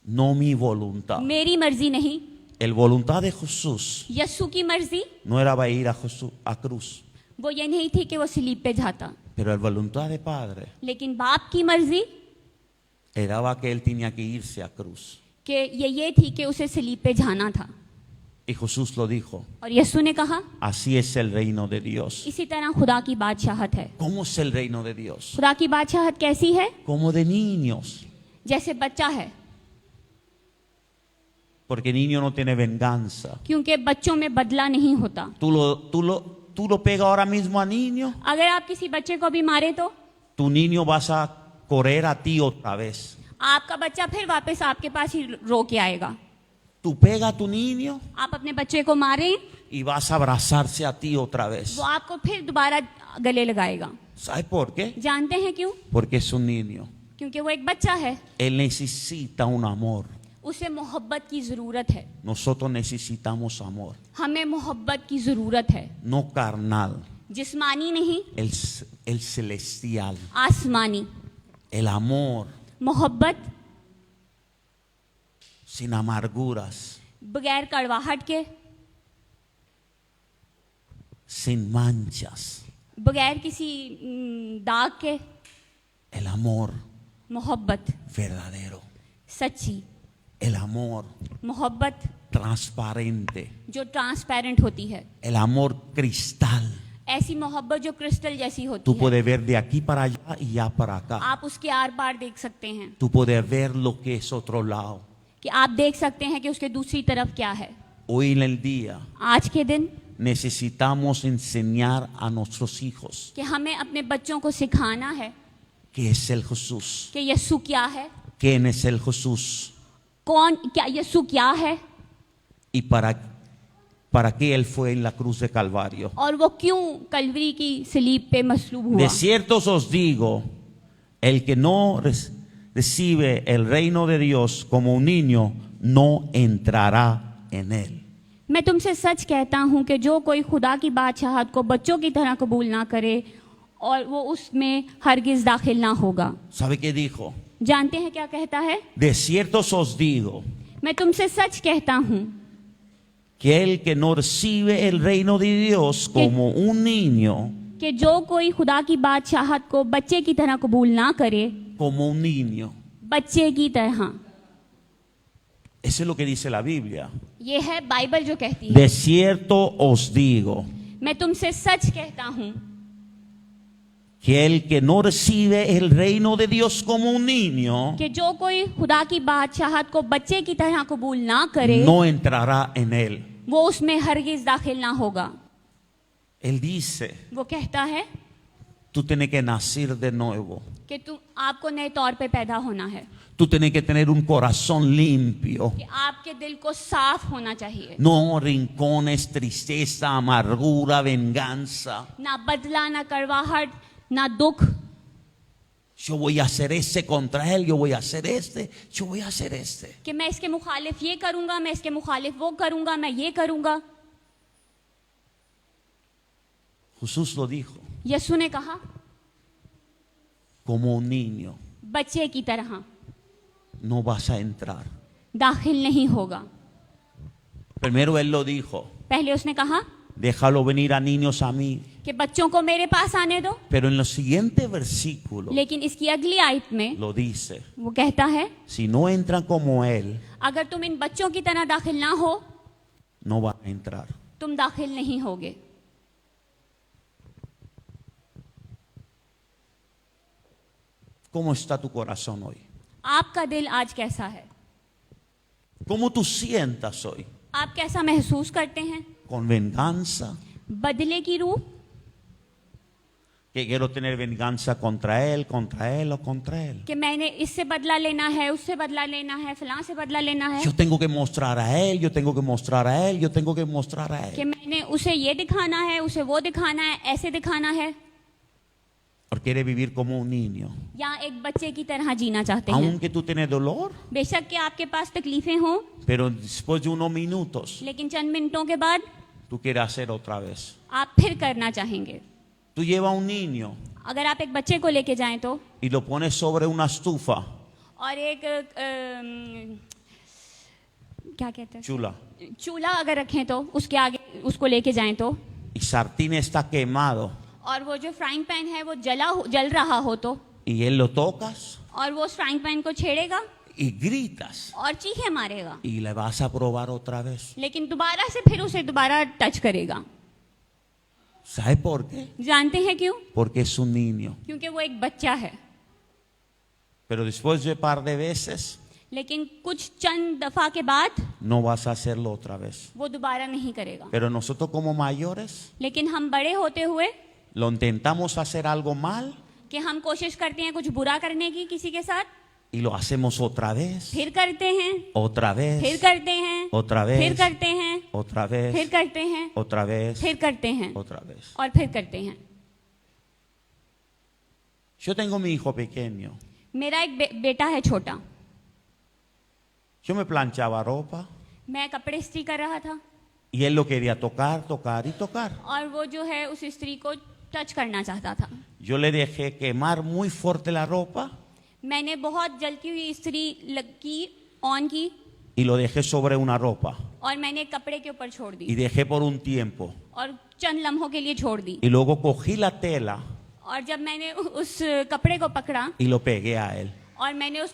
No mi voluntad. मेरी मर्जी नहीं। El voluntad de Jesús Yesu की मर्जी no era ir a Jesús a cruz, वो ये नहीं थी कि वो सलीब पे जाता, pero el voluntad de Padre लेकिन बाप की मर्जी era que Él tenía que irse a cruz. कि ये थी कि उसे सलीब पे जाना था। Y Jesús lo dijo, और यस्सु ने कहा así es el reino de Dios. इसी तरह खुदा की बादशाहत है। ¿Cómo es el reino de Dios? खुदा की बादशाहत कैसी है? Como de niños, जैसे बच्चा है, porque niño no tiene venganza. क्योंकि बच्चों में बदला नहीं होता। Tú lo pegas ahora mismo a niño, अगर आप किसी बच्चे को भी मारे तो tu niño vas a correr a ti otra vez. आपका बच्चा फिर वापस आपके पास ही रो के आएगा। Tú pegas a tu niño आप अपने बच्चे को मारें, y vas a abrazarse a ti otra vez. वो आपको फिर दोबारा गले लगाएगा। ¿Sabes por qué? जानते हैं क्यों? Porque es un niño. क्योंकि वो एक बच्चा है, Él necesita un amor. उसे मोहब्बत की जरूरत है। Nosotros necesitamos amor, हमें मोहब्बत की जरूरत है, no carnal, जिस्मानी नहीं, el celestial, आसमानी। el amor मोहब्बत sin amarguras, बगैर कड़वाहट के, sin manchas, बगैर किसी दाग के। el amor मोहब्बत verdadero, सच्ची, el amor मोहब्बत transparente, जो ट्रांसपेरेंट होती है, el amor cristal. ऐसी मोहब्बत जो क्रिस्टल जैसी होती Tú है। puedes ver de aquí para allá y ya para acá. आप उसके आर पार देख सकते हैं, Tú puedes ver lo que es otro lado. कि आप देख सकते हैं कि उसके दूसरी तरफ क्या है। Hoy en el día आज के दिन necesitamos enseñar a nuestros hijos कि हमें अपने बच्चों को सिखाना है qué es el Jesús, कि यस्सु क्या है, quién es el Jesús कौन क्या यस्सु क्या है, y para qué Él fue en la cruz de Calvario. और वो क्यों कलवरी की सलीब पे मसलूब हुआ। De cierto os digo, el que no recibe el reino de Dios como un niño, no entrará en él. मैं तुमसे सच कहता हूँ कि जो कोई खुदा की बादशाहत को बच्चों की तरह कबूल ना करे और वो उसमें हरगिज दाखिल ना होगा। ¿Sabe qué dijo? जानते हैं क्या कहता है? De cierto os digo, मैं तुमसे सच कहता हूँ que el que no recibe el reino de Dios como un niño, कि जो कोई खुदा की बादशाहत को बच्चे की तरह कबूल ना करे, como un niño. बच्चे की तरह। Eso es lo que dice la Biblia. ये है बाइबल जो कहती है। De cierto os digo, मैं तुमसे सच कहता हूँ que el que no recibe el reino de Dios como un niño, कि जो कोई खुदा की बादशाहत को बच्चे की तरह कबूल ना करे, no entrará en él. वो उसमें हरगिज दाखिल ना होगा। Él dice, वो कहता है tú tienes que nacer de nuevo. कि आपको नए तौर पे पैदा होना है, Tú tienes que tener un corazón limpio. कि आपके दिल को साफ होना चाहिए। No rincones, tristeza, amargura, venganza. ना बदला, ना कड़वाहट, ना दुख। Yo voy a hacer este contra él, yo voy a hacer este, yo voy a hacer este. कि मैं इसके मुखालिफ ये करूंगा, मैं इसके मुखालिफ वो करूंगा, मैं ये करूंगा। Jesús lo dijo, यीशु ने कहा como un niño बच्चे की तरह no vas a entrar. दाखिल नहीं होगा। Primero él lo dijo, पहले उसने कहा déjalo venir a niños a mí. कि बच्चों को मेरे पास आने दो, Pero en los siguientes versículos लेकिन इसकी अगली आयत में lo dice, वो कहता है si no entran como él, अगर तुम इन बच्चों की तरह दाखिल ना हो, no van a entrar. तुम दाखिल नहीं होगे। ¿Cómo está tu corazón hoy? आपका दिल आज कैसा है? ¿Cómo tú sientas hoy? आप कैसा महसूस करते हैं? ¿Con venganza? बदले की रूह, que quiero tener venganza contra él o contra él. कि मैंने इससे बदला लेना है, उससे बदला लेना है, फलां से बदला लेना है, Yo tengo que mostrar a él, yo tengo que mostrar a él, yo tengo que mostrar a कि él. मैंने उसे ये दिखाना है, उसे वो दिखाना है, ऐसे दिखाना है, Porque quiere vivir como un niño. या एक बच्चे की तरह जीना चाहते हैं। Aunque tú tienes dolor, बेशक कि आपके पास तकलीफें हों, pero después de unos minutos, लेकिन चंद मिनटों के बाद tú quieres hacer otra vez. आप फिर करना चाहेंगे। Tú llevas a un niño अगर आप एक बच्चे को लेके जाएं तो, y lo pones sobre una estufa और एक क्या कहते हैं, chula चूल्हा अगर रखें तो उसके आगे उसको लेके जाएं तो, y sartén está quemado और वो जो फ्राइंग पैन है वो जल रहा हो तो, y él lo tocas और वो उस फ्राइंग पैन को छेड़ेगा y gritas और चीखे मारेगा, y le vas a probar otra vez. लेकिन दोबारा से फिर उसे दोबारा टच करेगा। ¿Sabe por qué? जानते हैं क्यों? Porque es un niño. क्योंकि वो एक बच्चा है। Pero después de un par de veces लेकिन कुछ चंद दफा के बाद no vas a hacerlo otra vez. वो दोबारा नहीं करेगा। Pero nosotros como mayores लेकिन हम बड़े होते हुए lo intentamos hacer algo mal कि हम कोशिश करते हैं कुछ बुरा करने की किसी के साथ, y lo hacemos otra vez, फिर करते हैं, otra फिर vez, करते हैं, otra फिर vez, करते हैं, otra फिर vez, करते हैं, otra vez, फिर करते हैं otra vez. और फिर करते हैं। Yo tengo mi hijo pequeño. मेरा एक बेटा है छोटा। Yo me planchaba ropa मैं कपड़े इस्त्री कर रहा था y él lo quería tocar, tocar y tocar. और वो जो है उस इस्त्री को टच करना चाहता था। Yo le dejé quemar muy fuerte la ropa मैंने बहुत जलती हुई इस्त्री की ऑन की y lo dejé sobre una ropa और मैंने कपड़े के ऊपर छोड़ y दी dejé por un tiempo और चंद लम्हों के लिए छोड़ दी, y luego cogí la tela और जब मैंने उस कपड़े को पकड़ा y lo pegué a él और मैंने उस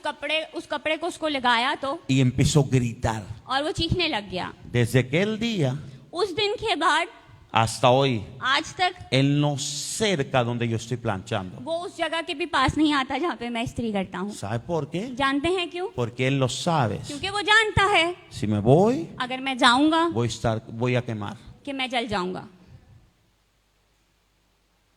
कपड़े को उसको लगाया तो, y empezó a gritar. और वो चीखने लग गया। Desde aquel día उस दिन के बाद hasta hoy, आज तक él no cerca donde yo estoy planchando. वो उस जगह के भी पास नहीं आता जहाँ पे मैं इस्त्री करता हूँ। ¿Sabe por qué? जानते हैं क्यों? Porque él lo sabe. क्योंकि वो जानता है Si me voy, अगर मैं जाऊंगा voy a quemar. कि मैं जल जाऊंगा।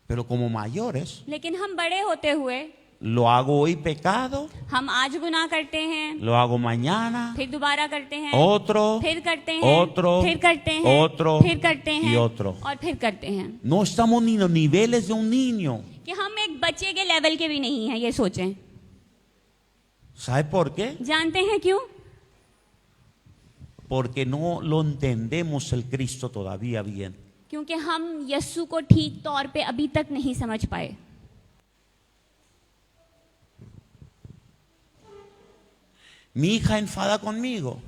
Pero como mayores, लेकिन हम बड़े होते हुए lo hago hoy pecado, हम आज गुनाह करते हैं, lo hago mañana, फिर दोबारा करते हैं, otro, फिर करते हैं, otro, फिर करते हैं, otro फिर करते y हैं otro. और फिर करते हैं। No estamos ni en los niveles de un niño. कि हम एक बच्चे के लेवल के भी नहीं हैं, ये सोचें। ¿Sabe por qué? जानते हैं क्यों? Porque no lo entendemos el Cristo todavía bien. क्योंकि हम यस्सु को ठीक तौर पे अभी तक नहीं समझ पाए। Mi hija enfada conmigo,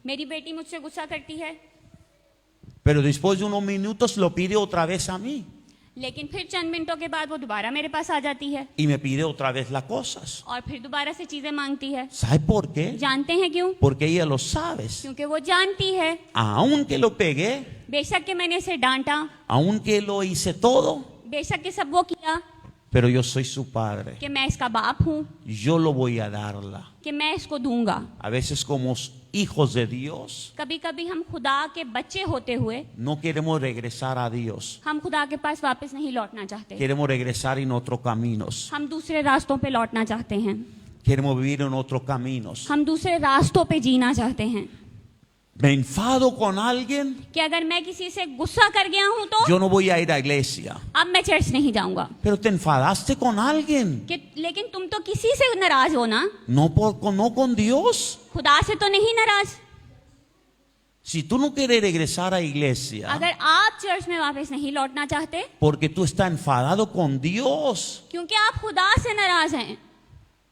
मेरी बेटी मुझसे गुस्सा करती है, pero después de unos minutos lo pide otra vez a mí लेकिन फिर चंद मिनटों के बाद वो दोबारा मेरे पास आ जाती है y me pide otra vez las cosas. और फिर दोबारा से चीजें मांगती है। ¿Sabe por qué? जानते हैं क्यों? Porque ella lo sabe. क्योंकि वो जानती है Aunque lo pegué, बेशक कि मैंने इसे डांटा, aunque lo hice todo, बेशक कि सब वो किया, pero yo soy su padre. कि मैं इसका बाप हूँ, Yo lo voy a darla. कि मैं इसको दूंगा। A veces como hijos de Dios कभी कभी हम खुदा के बच्चे होते हुए no queremos regresar a Dios. हम खुदा के पास वापस नहीं लौटना चाहते, Queremos regresar en otros caminos. हम दूसरे रास्तों पे लौटना चाहते हैं, Queremos vivir en otros caminos. हम दूसरे रास्तों पे जीना चाहते हैं। Me enfado con alguien, कि अगर मैं किसी से गुस्सा कर गया हूँ तो yo no voy a ir a iglesia. अब मैं चर्च नहीं जाऊंगा। Pero te enfadaste con alguien, कि लेकिन तुम तो किसी से नाराज हो ना, no con Dios. खुदा से तो नहीं नाराज। Si tú no quieres regresar a iglesia अगर आप चर्च में वापस नहीं लौटना चाहते porque tú estás enfadado con Dios, क्योंकि आप खुदा से नाराज हैं,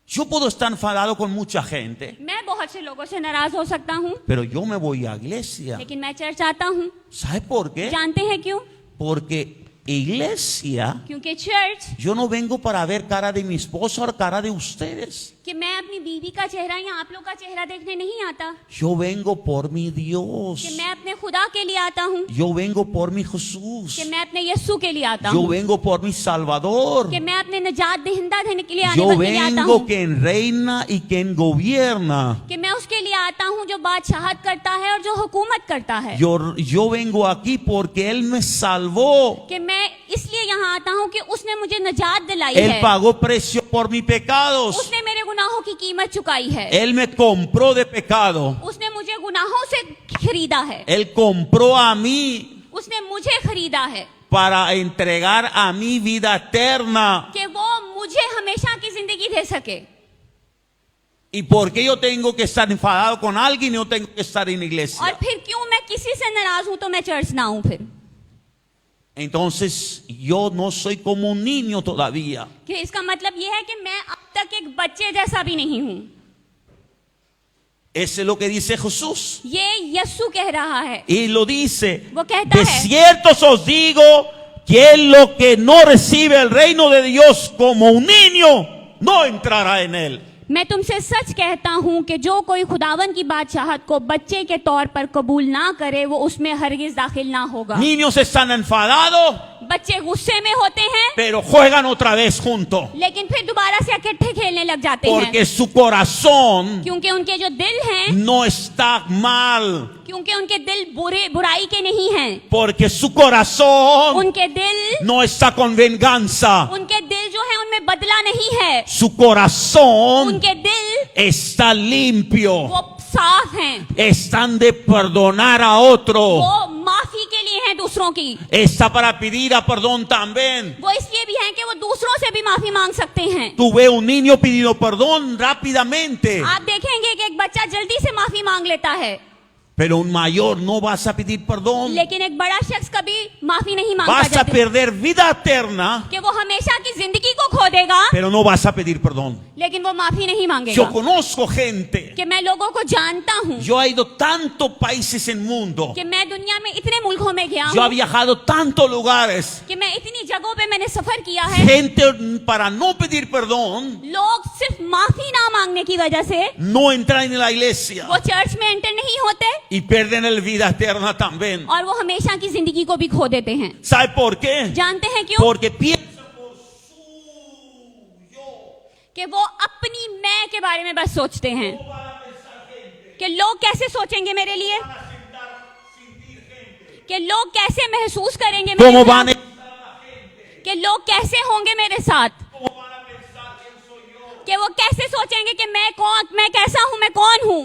yo puedo estar enfadado con mucha gente, मैं बहुत से लोगों से नाराज हो सकता हूँ, pero yo me voy a iglesia. लेकिन मैं चर्च आता हूँ। ¿Sabes por qué? जानते हैं क्यों? Porque iglesia, क्योंकि church yo no vengo para ver cara de mi esposa o cara de ustedes. कि मैं अपनी बीवी का चेहरा या आप लोग का चेहरा देखने नहीं आता, Yo vengo por mi कि Dios. मैं अपने खुदा के लिए आता हूँ, Yo vengo por mi Jesús. कि मैं अपने यस्सु के लिए आता Yo हूँ, vengo por mi Salvador. कि मैं अपने निजात देहिंदा देने के लिए Yo आने के लिए आता vengo हूँ, quien reina y quien gobierna. कि मैं उसके लिए आता हूँ जो बादशाहत करता है और जो हुकूमत करता है। Yo vengo aquí porque Él me salvó. कि मैं इसलिए यहाँ आता हूँ कि उसने मुझे निजात दिलाई Él है, pagó precio por mis pecados. उसने मेरे गुनाहों की कीमत चुकाई है, Él me compró de pecado. उसने मुझे गुनाहों से खरीदा है, Él compró a mí उसने मुझे खरीदा है para entregar a mi vida eterna. कि वो मुझे हमेशा की जिंदगी दे सके। ¿Y por qué yo tengo que estar enfadado con alguien y no tengo que estar en la और iglesia? फिर क्यों मैं किसी से नाराज हूं तो मैं चर्च ना आऊं फिर? Entonces yo no soy como un niño todavía. कि इसका मतलब ये है कि मैं अब तक एक बच्चे जैसा भी नहीं हूं। Eso es lo que dice Jesús. ये यस्सु कह रहा है, Y lo dice, वो कहता de है cierto os digo que lo que no recibe el reino de Dios como un niño, no entrará en él. मैं तुमसे सच कहता हूं कि जो कोई खुदावन की बादशाहत को बच्चे के तौर पर कबूल ना करे वो उसमें हरगिज दाखिल ना होगा। Niños están enfadados, बच्चे गुस्से में होते हैं pero juegan otra vez juntos. लेकिन फिर दोबारा से इकट्ठे खेलने लग जाते हैं, Porque su corazón क्योंकि उनके जो दिल हैं, no está mal. क्योंकि उनके दिल बुराई के नहीं हैं, Porque su corazón उनके दिल no está con venganza. उनके दिल जो है उनमें बदला नहीं है, Su corazón उनके दिल está limpio. वो साफ हैं, Están de perdonar a otro. वो माफी के लिए हैं दूसरों की, Está para pedir a perdón también. वो इसलिए भी हैं कि वो दूसरों से भी माफी मांग सकते हैं। Tú ves un niño pidiendo perdón rápidamente, आप देखेंगे कि एक बच्चा जल्दी से माफी मांग लेता है, pero un mayor no vas a pedir perdón. लेकिन एक बड़ा शख्स कभी माफी नहीं मांगता, Vas a जल्दी perder vida eterna, कि वो हमेशा की जिंदगी को खो देगा pero no vas a pedir perdón. लेकिन वो माफी नहीं मांगेगा। Yo conozco gente. कि मैं लोगों को जानता हूँ, Yo he ido tantos países en el mundo. कि मैं दुनिया में इतने मुल्कों में गया Yo he हूँ, viajado tantos lugares. कि मैं इतनी जगहों पे मैंने सफर किया है, Gente para no pedir perdón लोग सिर्फ माफी ना मांगने की वजह से no entran en la iglesia वो चर्च में एंटर नहीं होते y pierden la vida eterna también. और वो हमेशा की जिंदगी को भी खो देते हैं। ¿Sabe por qué? जानते हैं क्यों? Porque piensan कि वो अपनी मैं के बारे में बस सोचते हैं कि लोग कैसे सोचेंगे मेरे लिए, कि लोग कैसे महसूस करेंगे मेरे cómo साथ, van a कि लोग कैसे होंगे मेरे साथ, कि वो कैसे सोचेंगे कि मैं कैसा हूं, मैं कौन हूं,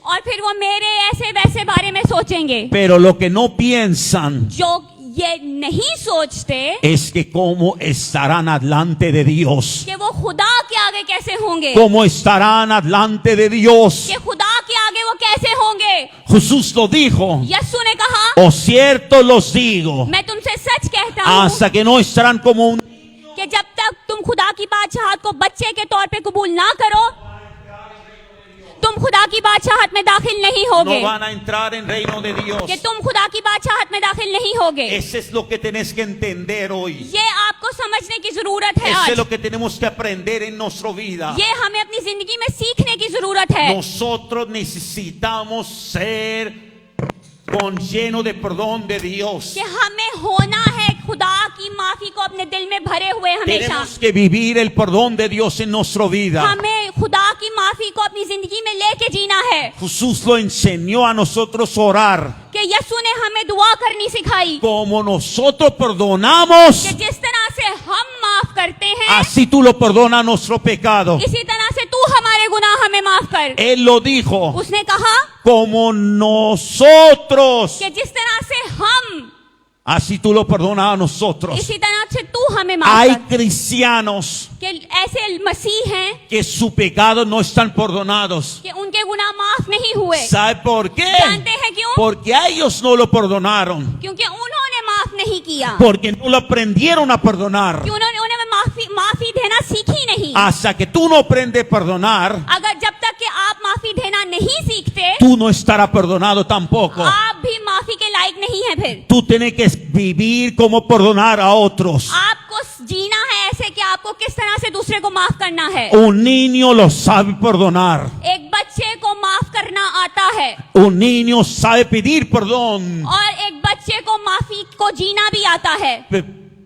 और फिर वो मेरे ऐसे वैसे बारे में सोचेंगे। Pero lo que no piensan जो ये नहीं सोचते es que cómo estarán adelante de Dios. कि वो खुदा के आगे कैसे होंगे, Cómo estarán adelante de Dios. कि खुदा के आगे वो कैसे होंगे। Jesús lo dijo. यस्सु ने कहा, O cierto los digo, मैं तुमसे सच कहता हूँ hasta que no estarán como un कि जब तक तुम खुदा की बादशाहत को बच्चे के तौर पे कबूल ना करो तुम खुदा की बादशाहत में दाखिल नहीं होगे, no van a entrar en reino de Dios. कि तुम खुदा की बादशाहत में दाखिल नहीं होगे। Ese es lo que tenés que entender hoy. ये आपको समझने की जरूरत है Eso es आज, lo que tenemos que aprender en nuestra vida. ये हमें अपनी जिंदगी में सीखने की जरूरत है। Nosotros necesitamos ser con lleno de perdón de Dios. कि हमें होना है खुदा की माफी को अपने दिल में भरे हुए हमेशा। Tenemos que vivir el perdón de Dios en nuestra vida. हमें खुदा की माफी को अपनी जिंदगी में लेके जीना है। Jesús lo enseñó a nosotros a orar. कि यस्सु ने हमें दुआ करनी सिखाई, Como nosotros perdonamos, कि जिस तरह से हम माफ करते हैं así tú lo perdonas nuestro pecado. इसी तरह से तू हमारे गुनाह हमें माफ कर। Él lo dijo. उसने कहा Como nosotros, कि जिस तरह से हम, así tú lo perdonas a nosotros. इसी तरह से तू हमें माफ Hay कर। cristianos कि ऐसे मसीह हैं que su pecado no están perdonados. कि उनके गुनाह माफ नहीं हुए। ¿Sabe por qué? जानते हैं क्यों? Porque a ellos no lo perdonaron. क्योंकि उन्होंने माफ नहीं किया, Porque no lo aprendieron a perdonar. कि उन्होंने माफी देना सीखी नहीं। Hasta que tú no aprendes a perdonar, अगर जब तक कि आप माफी देना नहीं सीखते tú no estarás perdonado tampoco. आप भी माफी के लायक नहीं है। फिर Tú tienes que vivir como perdonar a otros. आपको जीना है ऐसे कि आपको किस तरह से दूसरे को माफ करना है। Un niño lo sabe perdonar. एक बच्चे को माफ करना आता है Un niño sabe pedir perdón. और एक बच्चे को माफी को जीना भी आता है,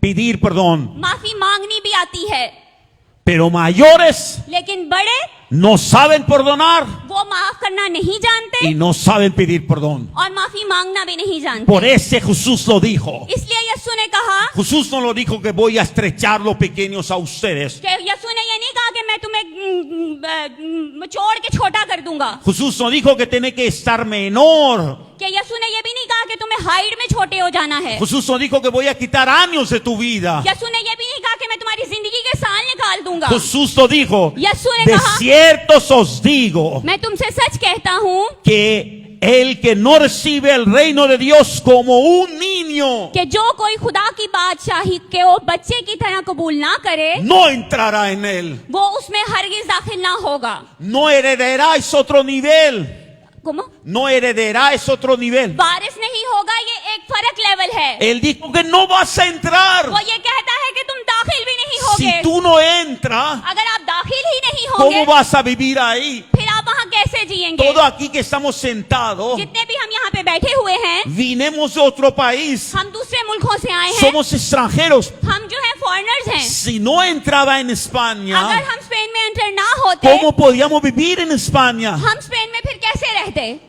Pedir perdón. माफी मांगनी भी आती है। Pero mayores लेकिन बड़े no saben perdonar वो माफ करना नहीं जानते y no saben pedir perdón. और माफी मांगना भी नहीं जानते। Por eso Jesús lo dijo. इसलिए यीशु ने कहा Jesús no lo dijo que voy a estrechar los pequeños a ustedes. कि यीशु ने ये नहीं कहा कि मैं तुम्हें मचोड़ के छोटा कर दूंगा। Jesús no dijo que tiene que estar menor. कि यीशु ने ये भी नहीं कहा कि तुम्हें हाइट में छोटे हो जाना है। Jesús no dijo que voy a quitar años de tu vida. यीशु ने ये भी नहीं कहा कि मैं तुम्हारी जिंदगी के साल निकाल दूंगा। Jesús lo dijo. यीशु ने De कहा cierto os digo मैं तुमसे सच कहता हूँ que el que no recibe el reino de Dios como un niño कि जो कोई खुदा की बादशाही के वो बच्चे की तरह कबूल ना करे no entrará en él. वो उसमें हरगिज दाखिल ना होगा। No heredará es otro nivel. ¿Cómo? No heredará es otro nivel. वारिस नहीं होगा, ये एक फर्क लेवल है। Él dijo que no vas a entrar. वो ये कहता है कि तुम दाखिल भी नहीं Si होगे। tú no entras, अगर आप दाखिल ही नहीं होंगे ¿cómo vas a vivir ahí? फिर आप वहाँ कैसे जिएंगे? Todo aquí que estamos sentados, जितने भी हम यहाँ पे बैठे हुए हैं vinimos de otro país, हम दूसरे मुल्कों से आए हैं, somos extranjeros. हम जो है फॉरेनर्स हैं। Si no entraba en अगर España, हम स्पेन में एंटर ना होते ¿cómo podíamos vivir en España? हम स्पेन में फिर कैसे रहते?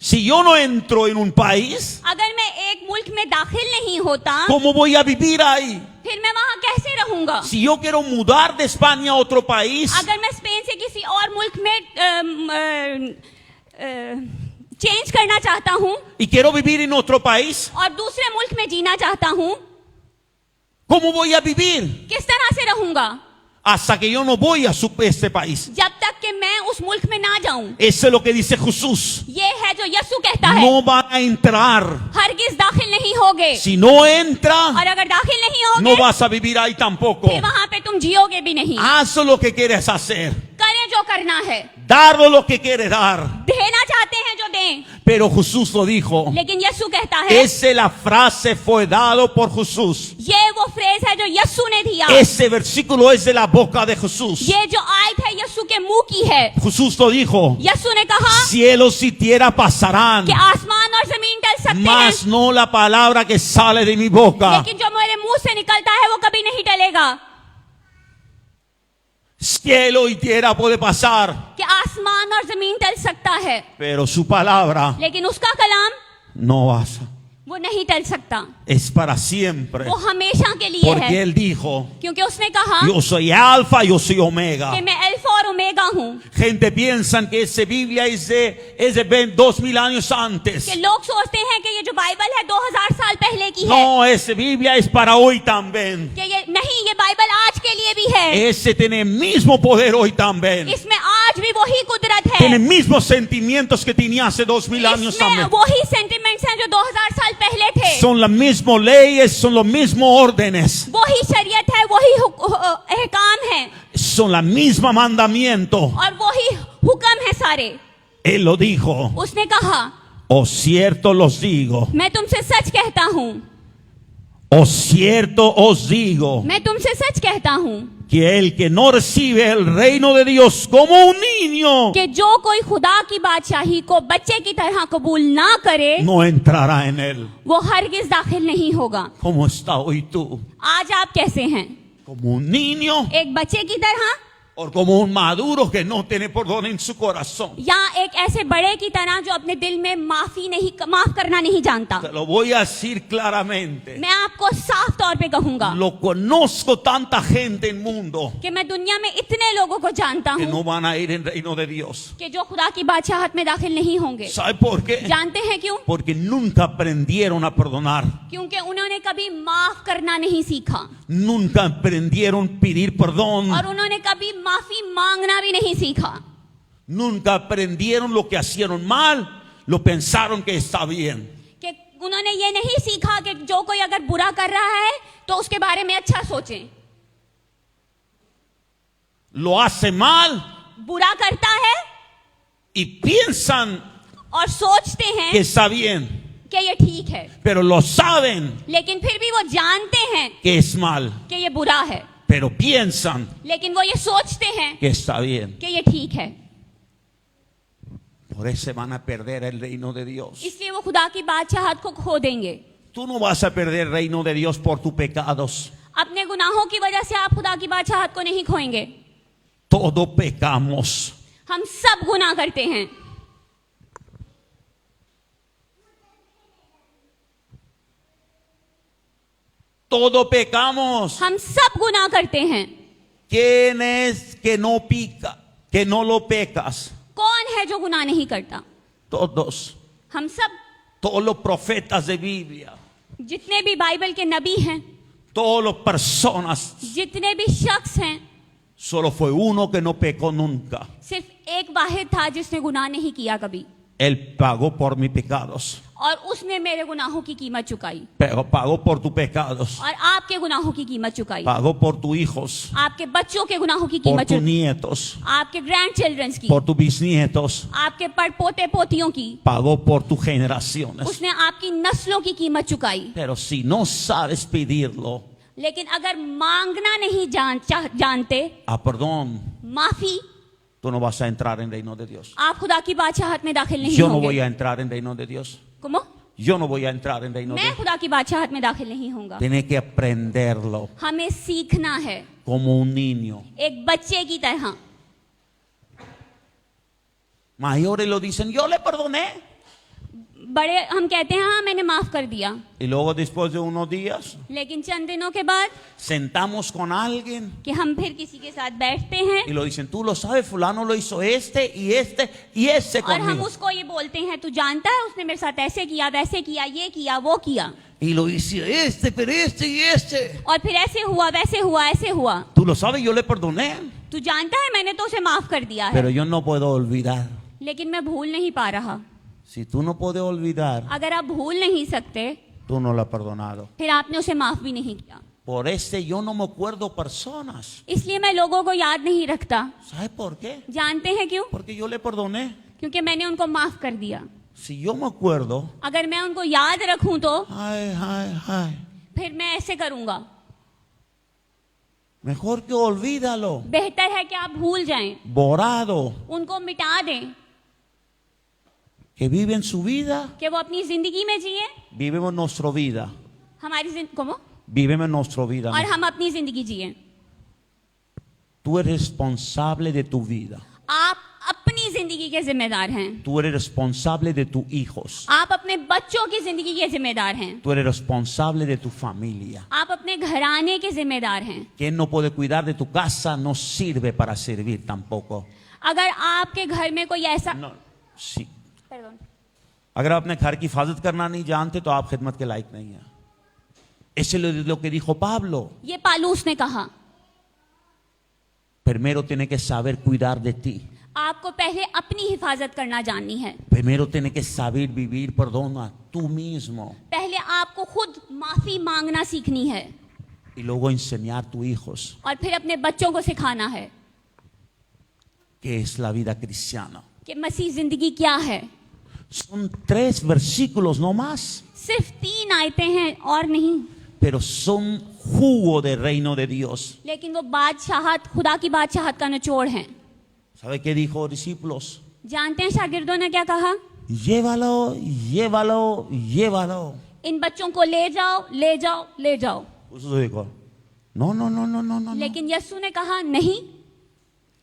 Si yo no entro en un país, अगर मैं एक मुल्क में दाखिल नहीं होता ¿cómo voy a vivir ahí? फिर मैं वहाँ कैसे रहूंगा? Si yo quiero mudar de España a otro país, अगर मैं स्पेन से किसी और मुल्क में चेंज करना चाहता हूँ y quiero vivir en otro país, और दूसरे मुल्क में जीना चाहता हूँ, ¿cómo voy a vivir? किस तरह से रहूंगा? Hasta que yo no voy a este país. जब तक कि मैं उस मुल्क में ना जाऊं। Eso es lo que dice Jesús. ये है जो यीशु कहता है, No van a entrar. हरगिज दाखिल नहीं होगे। Si no entra, और अगर दाखिल नहीं होगे no vas a vivir ahí tampoco. फिर वहाँ पे तुम जियोगे भी नहीं। Haz lo que quieres hacer. करें जो करना है, Dar lo que quieres dar. देना चाहते हैं जो दें, Pero Jesús lo dijo. लेकिन यीशु कहता है, Esa la frase fue dado por Jesús. ये वो फ्रेज है जो यीशु ने दिया। Ese versículo es de la boca de Jesús. ये जो आयत है यीशु के मुंह की है। Jesús lo dijo. यीशु ने कहा Cielos y tierra pasarán, कि आसमान और जमीन टल सकते mas हैं, no la palabra que sale de mi boca. लेकिन जो मेरे मुंह से निकलता है वो कभी नहीं टलेगा। Cielo y tierra puede pasar, कि आसमान और जमीन टल सकता है, pero su palabra लेकिन उसका कलाम no pasa. वो नहीं टल सकता। Es para siempre. वो हमेशा के लिए Porque है, Él dijo, क्योंकि उसने कहा yo soy alfa, yo soy omega. कि मैं अल्फा और ओमेगा हूँ। Gente piensan que esa Biblia es de 2000 años antes. कि लोग सोचते हैं कि ये जो बाइबल है 2000 साल पहले की है, No, esa Biblia es para hoy también. कि ये नहीं, ये बाइबल आज के लिए भी है। Ese tiene el mismo poder hoy también. इसमें आज भी वही कुदरत Tiene है, mismos sentimientos que tenía hace 2000 años इसमें también. वही सेंटिमेंट्स हैं जो 2000 साल पहले थे। Son las mismas leyes, son los mismos órdenes, वही शरीयत है, वही अहकाम है son los mismos mandamientos. और वही हुक्म है सारे। Él lo dijo. उसने कहा, O cierto los digo, मैं तुमसे सच कहता हूँ, o cierto os digo, मैं तुमसे सच कहता हूँ que el que no recibe el reino de Dios como un niño, कि जो कोई खुदा की बादशाही को बच्चे की तरह कबूल ना करे no entrará en él. वो हरगिज दाखिल नहीं होगा। ¿Cómo está hoy tú? आज आप कैसे हैं? ¿Como un niño एक बच्चे की तरह o como un maduro que no tiene perdón en su corazón? या एक ऐसे बड़े की तरह जो अपने दिल में माफ करना नहीं जानता? Te lo voy a decir claramente. मैं आपको साफ तौर पे कहूंगा Lo conozco tanta gente en el mundo कि मैं दुनिया में इतने लोगों को जानता que हूँ no van a ir en el reino de Dios. कि जो खुदा की बादशाहत में दाखिल नहीं होंगे। ¿Sabe por qué? जानते हैं क्यों? Porque nunca aprendieron a perdonar. क्योंकि उन्होंने कभी माफ करना नहीं सीखा Nunca aprendieron a pedir perdón. और उन्होंने कभी माफी मांगना भी नहीं सीखा। Nunca aprendieron lo que hicieron mal. Lo pensaron que está bien. कि उन्होंने ये नहीं सीखा कि जो कोई अगर बुरा कर रहा है तो उसके बारे में अच्छा सोचें। Lo hace mal बुरा करता है y piensan और सोचते हैं que está bien. कि ये ठीक है, Pero lo saben लेकिन फिर भी वो जानते हैं que es mal. कि ये बुरा है, Pero piensan लेकिन वो ये सोचते हैं que está bien. कि ये ठीक है। Por eso van a perder el reino de Dios. इसलिए वो खुदा की बादशाहत को खो देंगे। Tú no vas a perder el reino de Dios por tus pecados. अपने गुनाहों की वजह से आप खुदा की बादशाहत को नहीं खोएंगे। Todos pecamos. हम सब गुनाह करते हैं. Todos pecamos. हम सब गुनाह करते हैं. ¿Quién es que no pica? Que no lo pecas. कौन है जो गुनाह नहीं करता? Todos. हम सब. Todos los profetas de Biblia. जितने भी बाइबल के नबी हैं, Todas las personas. जितने भी शख्स हैं, Solo fue uno que no pecó nunca. सिर्फ एक वाहिद था जिसने गुनाह नहीं किया कभी, Él pagó por mis pecados. और उसने मेरे गुनाहों की कीमत चुकाई, Pero pagó por tus pecados. और आपके गुनाहों की कीमत चुकाई, Pagó por tus hijos. आपके बच्चों के गुनाहों की Por कीमत tus चुकाई, nietos. आपके ग्रैंड चिल्ड्रंस की, Por tus bisnietos. आपके पोते पोतियों की, Pagó por tus generaciones. उसने आपकी नस्लों की कीमत चुकाई. Pero si no sabes pedirlo, लेकिन अगर मांगना नहीं जानते, perdón, माफी, tú no vas a entrar en el reino de Dios. आप खुदा की बादशाहत में दाखिल नहीं Yo no voy होंगे. a entrar en el reino de Dios. ¿Cómo? Yo no voy a entrar en el reino de मैं Dios. खुदा की बादशाहत में दाखिल नहीं होऊंगा. Tienes que aprenderlo हमें सीखना है como un niño. एक बच्चे की तरह. Mayores lo dicen, yo le perdoné. बड़े हम कहते हैं हाँ मैंने माफ कर दिया, Y luego después de unos días, लेकिन चंद दिनों के बाद sentamos con alguien कि हम फिर किसी के साथ बैठते हैं y lo dicen, tú lo sabes, fulano lo hizo este y este और हम conmigo. उसको ये बोलते हैं, तू जानता है उसने मेरे साथ ऐसे किया, वैसे किया, ये किया, वो किया, Y lo hice pero este y este. और फिर ऐसे हुआ, वैसे हुआ, ऐसे हुआ. Tú lo sabes, yo le perdoné. तू जानता है मैंने तो उसे माफ कर दिया है, Pero yo no puedo olvidar. लेकिन मैं भूल नहीं पा रहा. Si tú no puedes olvidar, अगर आप भूल नहीं सकते, tú no lo has perdonado. फिर आपने उसे माफ भी नहीं किया. Por este yo no me acuerdo personas. इसलिए मैं लोगों को याद नहीं रखता. ¿Sabes por qué? जानते हैं क्यों? Porque yo le perdoné. क्योंकि मैंने उनको माफ कर दिया. Si yo me acuerdo, अगर मैं उनको याद रखूं तो ay, फिर मैं ऐसे करूंगा. mejor que olvídalo. बेहतर है कि आप भूल जाएं, Borrado. उनको मिटा दें, Que viven su vida, कि वो अपनी जिंदगी में जिए, vivimos nuestra vida. हमारी ¿cómo? Vivimos nuestra vida. और हम अपनी जिंदगी जिए. Tú eres responsable de tu vida. आप अपनी जिंदगी के जिम्मेदार हैं. Tú eres responsable de tus hijos. आप अपने बच्चों की जिंदगी के जिम्मेदार हैं. Tú eres responsable de tu familia. आप अपने घराने के जिम्मेदार हैं. Quien no puede cuidar de tu casa no sirve para servir tampoco. अगर आपके घर में कोई ऐसा No, sí. Perdón. अगर आप अपने घर की हिफाजत करना नहीं जानते तो आप खिदमत के लायक नहीं हैं. Eso es lo que dijo Pablo. ये पालूस ने कहा, Primero tienes que saber cuidar de ti. आपको पहले अपनी हिफाजत करना जाननी है. Primero tienes que saber vivir, perdona, tú mismo. पहले आपको खुद माफी मांगना सीखनी है, Y luego enseñar a tus hijos और फिर अपने बच्चों को सिखाना है qué es la vida cristiana. कि मसीह जिंदगी क्या है. Son 3 versículos no más, सिर्फ 3 आयतें हैं और नहीं, pero son jugo del reino de Dios. लेकिन वो बादशाहत, खुदा की बादशाहत का निचोड़ है. ¿Sabe qué dijo los discípulos? जानते हैं शागिर्दों ने क्या कहा? Llévalo, llévalo, llévalo. इन बच्चों को ले जाओ, ले जाओ, ले जाओ. Jesús dijo, no. लेकिन यीशु ने कहा नहीं,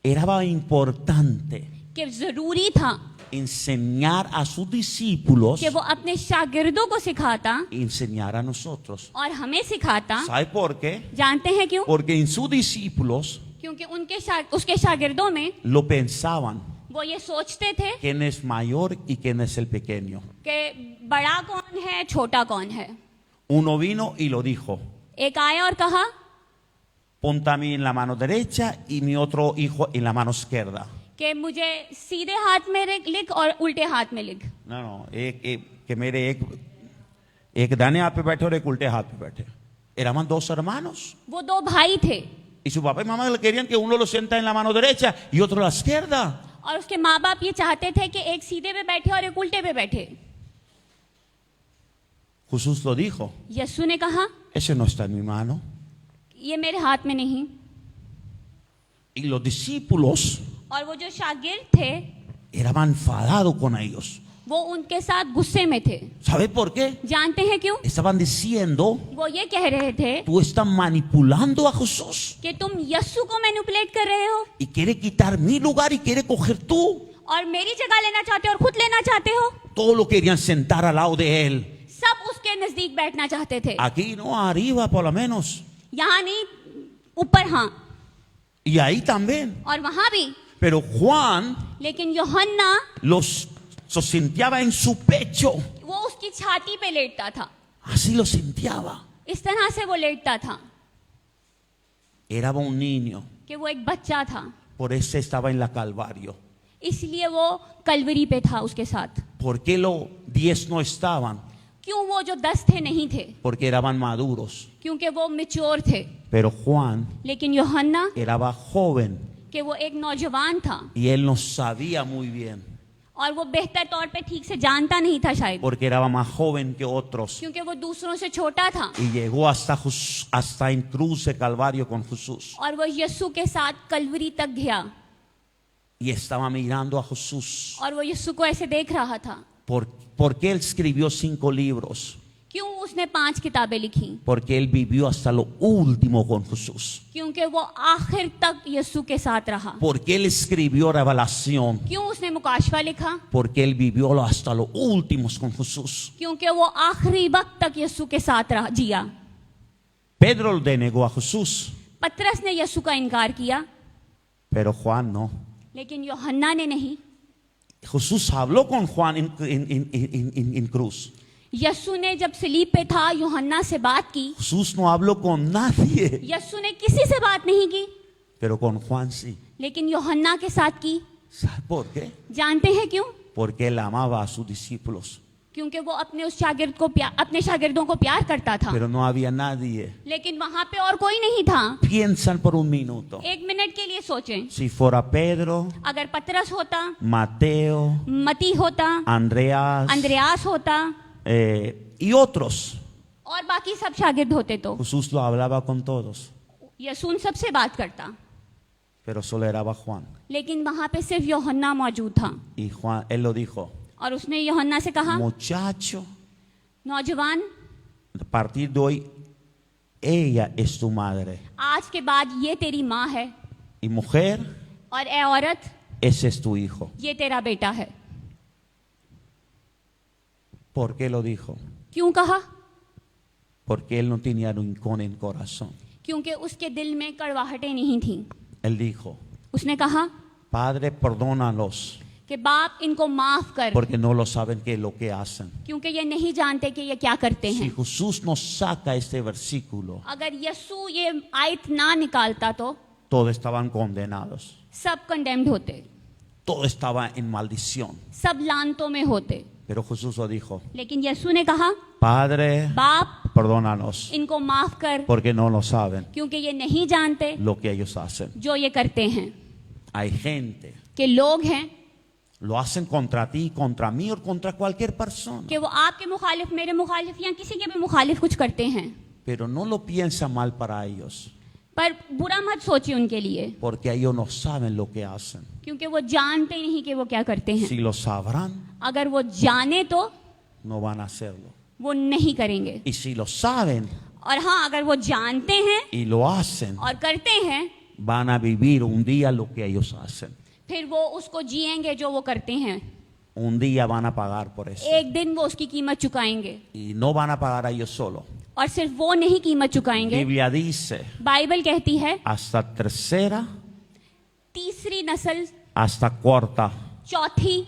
Era importante कि जरूरी था enseñar a sus discípulos कि वो अपने शागिर्दों को सिखाता y enseñar a nosotros. और हमें सिखाता. ¿Sabe por qué? जानते हैं क्यों? Porque en sus discípulos क्योंकि उसके शागिर्दों में lo pensaban वो ये सोचते थे quién es mayor y quién es el pequeño. कि बड़ा कौन है, छोटा कौन है. Uno vino y lo dijo, एक आया और कहा ponte a mí en la mano derecha y mi otro hijo en la mano izquierda. कि मुझे सीधे हाथ में लिख और उल्टे हाथ में लिख. No, que मेरे एक दाहिने हाथ पे बैठे और एक उल्टे हाथ पे बैठे. Eran 2 hermanos. वो 2 भाई थे Y su papá y mamá le querían que uno lo sienta en la mano derecha y otro en la izquierda. और उसके माँ बाप ये चाहते थे कि एक सीधे पे बैठे और एक उल्टे पे बैठे. Jesús lo dijo, यीशु ने कहा ese no está en mi mano. ये मेरे हाथ में नहीं. Y los discípulos और वो जो शागिर्द थे estaban enfadados con ellos. वो उनके साथ गुस्से में थे। ¿Sabe por qué? जानते हैं क्यों? Estaban diciendo, वो ये कह रहे थे tú estás manipulando a Jesús कि तुम यस्सु को मैनिपुलेट कर रहे हो y quiere quitar mi lugar y quiere coger tú. और मेरी जगह लेना चाहते हो और खुद लेना चाहते हो। Todos lo querían sentar al lado de él. सब उसके नजदीक बैठना चाहते थे। Aquí no, arriba por lo menos. यहाँ नहीं, ऊपर हाँ, Y ahí también. और वहां भी। Pero Juan लेकिन यूहन्ना los sintiaba en su pecho. वो उसकी छाती पे लेटता था, Así lo sintiaba. इस तरह से वो लेटता था Era un niño. कि वो एक बच्चा था। Por eso estaba en la Calvario. इसलिए वो कलवरी पे था उसके साथ। ¿Por qué los 10 no estaban? क्यों वो जो 10 थे नहीं थे? Porque eran maduros. क्योंकि वो मैच्योर थे। Pero Juan लेकिन यूहन्ना era joven कि वो एक नौजवान था y él no sabía muy bien. और वो बेहतर तौर पे ठीक से जानता नहीं था शायद, Porque era más joven que otros. क्योंकि वो दूसरों से छोटा था। Y llegó hasta en cruz de Calvario con Jesús. और वो यस्सु के साथ कलवरी तक गया Y estaba mirando a Jesús. और वो यस्सु को ऐसे देख रहा था। ¿Por qué él escribió 5 libros? क्यों उसने 5 किताबें लिखी? Porque él vivió hasta lo último con Jesús. क्योंकि वो आखिर तक यस्सु के साथ रहा। Porque él escribió Revelación. क्यों उसने मुकाशवा लिखा? Porque él vivió hasta lo último con Jesús. क्योंकि वो आखिरी वक्त तक यस्सु के साथ रहा, जिया। Pedro denegó a Jesús, पतरस ने यस्सु का इनकार किया, pero Juan no. लेकिन यूहन्ना ने नहीं। Jesús habló con Juan en cruz. Yesu ने जब सलीब पे था यूहन्ना से बात की। Jesús no habló con nadie, Yesu ने किसी से बात नहीं की, pero con Juan sí. लेकिन यूहन्ना के साथ की। ¿Sabe por qué? जानते हैं क्यों? Porque él amaba a sus discípulos, क्योंकि वो अपने उस शागिर्द को अपने शागिर्दों को प्यार करता था। pero no había nadie. लेकिन वहां पे और कोई नहीं था। Piensan por un minuto. 1 मिनट के लिए सोचें, Si fuera Pedro, अगर पतरस होता, Mateo, मती होता, Andreas अंद्रयास होता y otros, और बाकी सब शागिर्द होते तो Jesús lo hablaba con todos, Yesu उन सबसे बात करता। pero solo era Juan. लेकिन वहां पे सिर्फ यूहन्ना मौजूद था। Y Juan, él lo dijo, और उसने यूहन्ना से कहा, muchacho, नौजवान, a partir de hoy, ella es tu madre. आज के बाद ये तेरी माँ है, Y mujer, और ए औरत, ese es tu hijo. ये तेरा बेटा है। ¿Por qué lo dijo? क्यों कहा? Porque él no tenía rincón en corazón. क्योंकि उसके दिल में कड़वाहटें नहीं थीं। Él dijo, उसने कहा Padre, perdónalos, कि बाप इनको माफ कर, porque no lo saben qué es lo que hacen. क्योंकि ये नहीं जानते कि ये क्या करते Si हैं। Jesús nos saca este versículo, अगर यस्सु ये आयत ना निकालता तो todos estaban condenados. सब कंडेम्ड होते, Todo estaba en maldición. सब लानतों में होते। Pero Jesús lo dijo, लेकिन यस्सु ने कहा, Padre, बाप perdónanos, इनको माफ कर, porque no lo saben क्योंकि ये नहीं जानते lo que ellos hacen. जो ये करते हैं। Hay gente, कि लोग हैं lo hacen contra ti, contra mí o contra cualquier persona, कि वो आपके मुखालिफ, मेरे मुखालिफ या किसी के भी मुखालिफ कुछ करते हैं, pero no lo piensa mal para ellos, पर बुरा मत सोचिए उनके लिए, porque ellos no saben lo que hacen. क्योंकि वो जानते ही नहीं कि वो क्या करते हैं। Si lo sabrán, अगर वो जाने तो no van a hacerlo. वो नहीं करेंगे, Y si lo saben और हाँ अगर वो जानते हैं y lo hacen, और करते हैं, van a vivir un día lo que ellos hacen. फिर वो उसको जिएंगे जो वो करते हैं। Un día van a pagar por eso. एक दिन वो उसकी कीमत चुकाएंगे, Y no van a pagar a ellos solo. और सिर्फ वो नहीं कीमत चुकाएंगे। Biblia dice, बाइबल कहती है hasta tercera, तीसरी नस्ल, hasta cuarta, चौथी,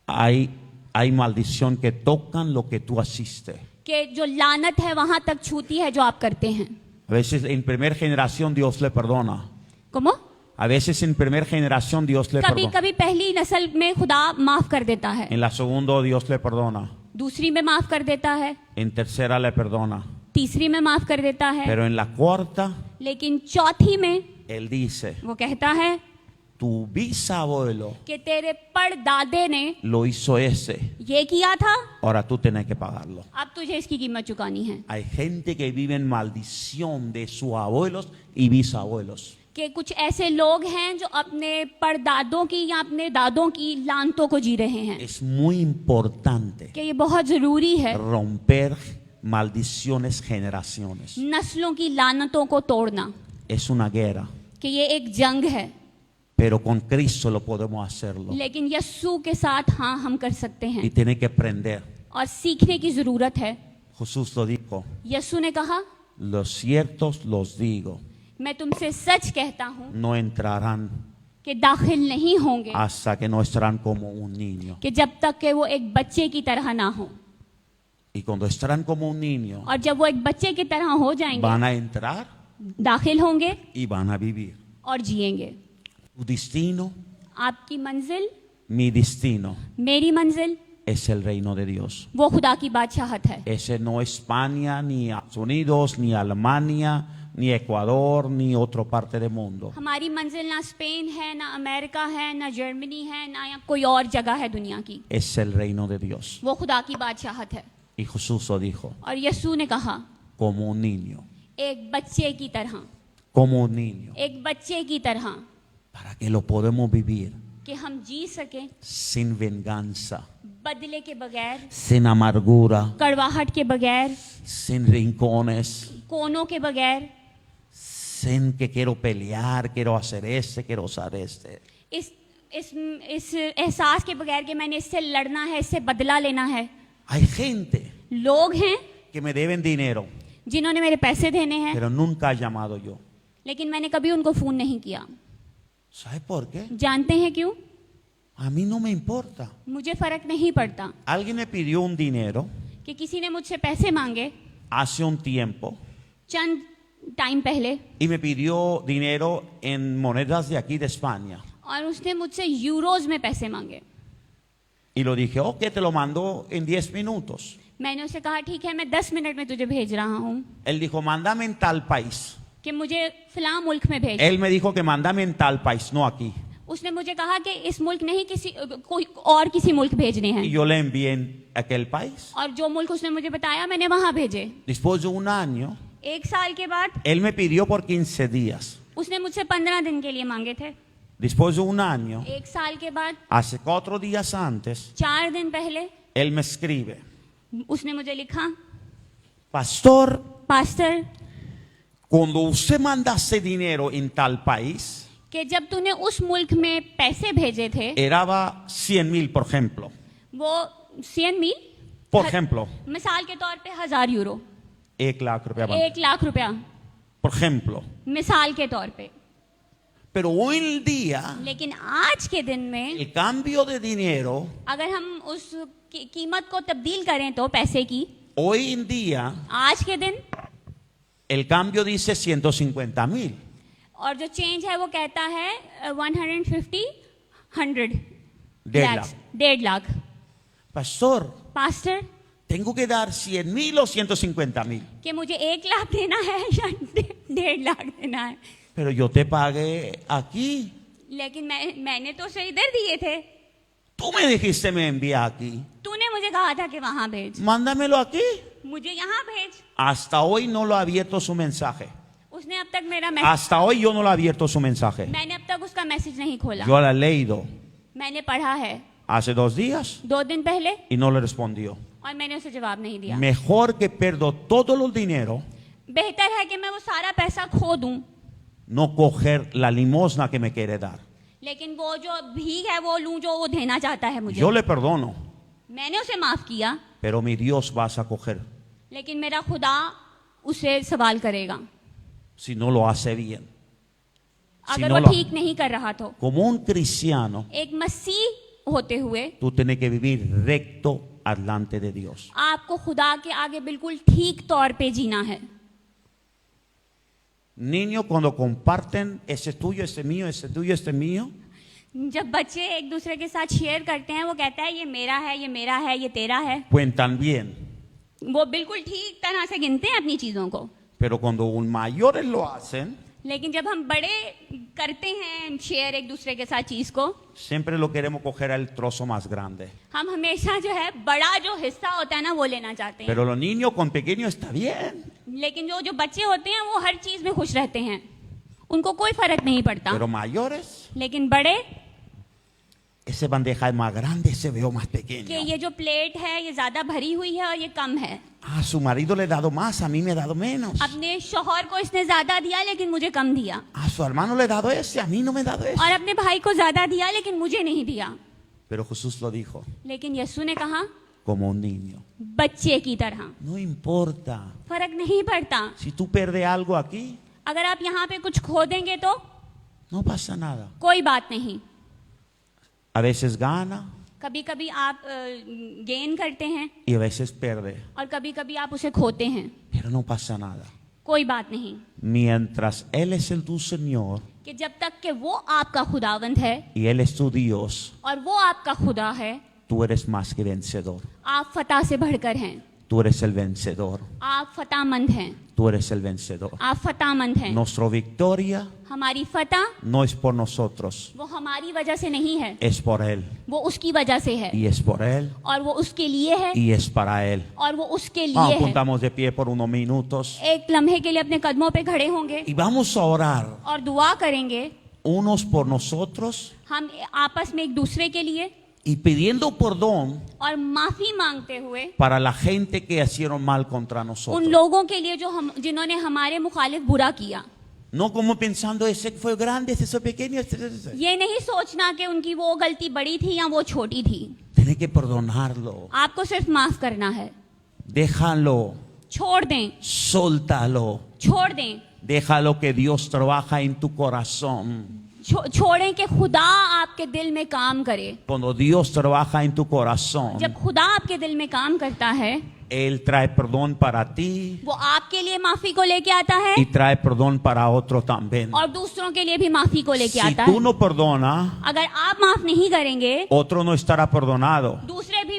hay maldición que tocan lo que tú asiste. कि जो लानत है वहां तक छूती है जो आप करते हैं। A veces en primera generación Dios le perdona. ¿Cómo? A veces en primera generación Dios le कभी perdona. कभी पहली नस्ल में खुदा माफ कर देता है, En la segunda Dios le perdona. दूसरी में माफ कर देता है, En tercera le perdona. तीसरी में माफ कर देता है, Pero en la cuarta, लेकिन चौथी में Él dice, वो कहता है tu bisabuelo कि तेरे परदादे ने lo hizo ese. ये किया था, Ahora tú tienes que pagarlo. अब तुझे इसकी कीमत चुकानी है। Hay gente que vive en maldición de sus abuelos y bisabuelos. कि कुछ ऐसे लोग हैं जो अपने परदादों की या अपने दादों की लानतों को जी रहे हैं, Es muy importante कि ये बहुत जरूरी है romper maldiciones generaciones. नस्लों की लानतों को तोड़ना, Es una guerra, कि ये एक जंग है, pero con Cristo lo podemos hacerlo. लेकिन यस्सु के साथ हाँ हम कर सकते Y हैं tiene que aprender. और सीखने की जरूरत है। Jesús lo dijo, यस्सु ने कहा, los ciertos los digo, मैं तुमसे सच कहता हूँ no entrarán कि दाखिल नहीं होंगे hasta que no estarán como un niño. कि जब तक कि वो एक बच्चे की तरह ना हो, Y cuando estarán como un niño, और जब वो एक बच्चे की तरह हो जाएंगे, van a entrar दाखिल होंगे y van a vivir. और जिएंगे। Tu destino, आपकी मंजिल, mi destino, मेरी मंजिल, es el reino de Dios. वो खुदा की बादशाहत है। Ese no es España, ni Estados Unidos, ni Alemania, ni Ecuador, ni otra parte del mundo. हमारी मंजिल ना स्पेन है, ना अमेरिका है, ना जर्मनी है, ना या कोई और जगह है दुनिया की, Es el reino de Dios. वो खुदा की बादशाहत है। Y Jesús lo dijo, और यस्सु ने कहा, como un niño, एक बच्चे की तरह, como un niño, एक बच्चे की तरह, para que lo podemos vivir कि हम जी सकें sin venganza, बदले के बगैर, sin amargura, कड़वाहट के बगैर, sin rincones, कोनों के बगैर, sin que quiero pelear, quiero hacer este, quiero usar este. इस एहसास के बगैर कि मैंने इससे लड़ना है, इससे बदला लेना है। Hay gente लोग हैं que me deben dinero, जिन्होंने मेरे पैसे देने हैं, pero nunca he llamado yo. लेकिन मैंने कभी उनको फोन नहीं किया। ¿Sabe por qué? जानते हैं क्यों? A mí no me importa. मुझे फर्क नहीं पड़ता Alguien me pidió un dinero कि किसी ने मुझसे पैसे मांगे hace un tiempo चंद टाइम पहले, y me pidió dinero en monedas de aquí de España. और उसने मुझसे यूरोज में पैसे मांगे। Y lo dije, ok, te lo mando en 10 minutos. मैंने उसे कहा ठीक है, मैं 10 मिनट में तुझे भेज रहा हूँ, Él dijo, mándame en tal país. कि मुझे फिलहाल मुल्क में भेज। Él me dijo que mándame en tal país, no aquí. उसने मुझे कहा कि इस मुल्क नहीं, किसी कोई और किसी मुल्क भेजने Y हैं, yo le envié en aquel país. और जो मुल्क उसने मुझे बताया मैंने वहां भेजे। Después de un año, एक साल के बाद él me pidió por 15 días. उसने मुझसे 15 दिन के लिए मांगे थे। Después de un año, एक साल के बाद hace 4 días antes, 4 दिन पहले él me escribe, उसने मुझे लिखा, pastor, pastor, cuando usted mandase dinero en tal país, कि जब तूने उस मुल्क में पैसे भेजे थे, era 100,000, por ejemplo. वो 100,000, Por ejemplo, मिसाल के तौर पे 1000 यूरो, 1 lakh rupiah. 1 लाख रुपया, Por ejemplo. मिसाल के तौर पे। Pero hoy en día, लेकिन आज के दिन में el cambio de dinero, अगर हम उस कीमत को तब्दील करें तो पैसे की, hoy en día, आज के दिन, el cambio dice 150,000. और जो चेंज है वो कहता है 150, 100 1.5 lakhs, 1.5 lakh. Pastor, pastor, tengo que dar 100,000 o 150,000. कि मुझे 1 लाख देना है या 1.5 लाख देना है, Pero yo te pagué aquí. लेकिन मैंने तो उसे इधर दिए थे, Tú me dijiste me envía aquí. तूने मुझे कहा था कि वहां भेज, Mándamelo aquí. मुझे यहाँ भेज। Hasta hoy no lo ha abierto su mensaje. उसने अब तक मेरा message, Hasta hoy yo no lo he abierto su mensaje. मैंने अब तक उसका मैसेज नहीं खोला। Yo lo he leído मैंने पढ़ा है hace 2 días 2 दिन पहले, y no le respondió. और मैंने उसे जवाब नहीं दिया। Mejor que pierdo todo el dinero, बेहतर है कि मैं वो सारा पैसा खो दूं, no coger la limosna que me quiere dar. लेकिन वो जो भीख है वो लूं जो वो देना चाहता है मुझे। Yo le perdono, मैंने उसे माफ किया, pero mi Dios vas a coger लेकिन मेरा खुदा उसे सवाल करेगा si no lo hace bien. Si अगर no वो lo- ठीक नहीं कर रहा तो। Como un cristiano, एक मसीह होते हुए tú tienes que vivir recto delante de Dios. आपको खुदा के आगे बिल्कुल ठीक तौर पे जीना है। Niños cuando comparten, ese es tuyo, ese es mío, ese es tuyo, ese es mío, जब बच्चे एक दूसरे के साथ शेयर करते हैं, वो कहता है ये मेरा है, ये मेरा है, ये तेरा है, cuentan bien. वो बिल्कुल ठीक तरह से गिनते हैं अपनी चीजों को। Pero cuando un mayores lo hacen, लेकिन जब हम बड़े करते हैं शेयर एक दूसरे के साथ चीज को, siempre lo queremos coger al trozo más grande. हम हमेशा जो है बड़ा जो हिस्सा होता है ना वो लेना चाहते हैं। Pero los niños con pequeños está bien. लेकिन जो जो बच्चे होते हैं वो हर चीज में खुश रहते हैं। उनको कोई फर्क नहीं पड़ता। Pero mayores, लेकिन बड़े esa bandeja es más grande, ese veo más कि pequeño. ये जो प्लेट है ये ज्यादा भरी हुई है और ये कम है। A su marido le he dado más, a mí me ha dado menos. अपने शौहर को इसने ज्यादा दिया लेकिन मुझे कम दिया, A su hermano le he dado ese, a mí no me ha dado ese. और अपने भाई को ज्यादा दिया लेकिन मुझे नहीं दिया। Pero Jesús lo dijo, लेकिन यीशु ने कहा como un niño. बच्चे की तरह। No importa. फर्क नहीं पड़ता, Si tú pierdes algo aquí, अगर आप यहाँ पे कुछ खो देंगे तो no pasa nada. कोई बात नहीं। A veces gana कभी कभी आप गेन करते हैं y a veces pierde, और कभी कभी आप उसे खोते हैं, pero no pasa nada. कोई बात नहीं। Mientras Él es el tu Señor कि जब तक कि वो आपका खुदावंद है y Él es tu Dios, और वो आपका खुदा है, tú eres más que vencedor. आप फतह से बढ़कर हैं, Tú eres el vencedor. आप फतहमंद हैं, Tú eres el vencedor. आप फतहमंद हैं। Nuestra victoria हमारी फतह no es por nosotros, वो हमारी वजह से नहीं है, es por Él. वो उसकी वजह से है, Y es por Él और वो उसके लिए है, y es para Él. और वो उसके Vamos, लिए है। apuntamos de pie por unos minutos एक लम्हे के लिए अपने कदमों पे खड़े होंगे y vamos a orar और दुआ करेंगे, unos por nosotros हम आपस में एक दूसरे के लिए, y pidiendo perdón और माफी मांगते हुए para la gente que hicieron mal contra उन nosotros. लोगों के लिए जिन्होंने हमारे मुखालिफ बुरा किया। No como pensando ese fue grande, ese fue pequeño. ese. ये नहीं सोचना कि उनकी वो गलती बड़ी थी या वो छोटी थी। Tienes que perdonarlo. आपको सिर्फ माफ करना है। Déjalo, छोड़ दें, soltalo. छोड़ दें, Déjalo que Dios trabaja en tu corazón. छोड़ें कि खुदा आपके दिल में काम करे। Cuando Dios trabaja en tu corazón, जब खुदा आपके दिल में काम करता है, Él trae perdón para ti वो आपके लिए माफी को लेके आता है y trae perdón para otro también. और दूसरों के लिए भी माफी को लेके Si आता tú है। no perdonas, अगर आप माफ नहीं करेंगे, otro no estará perdonado. दूसरे भी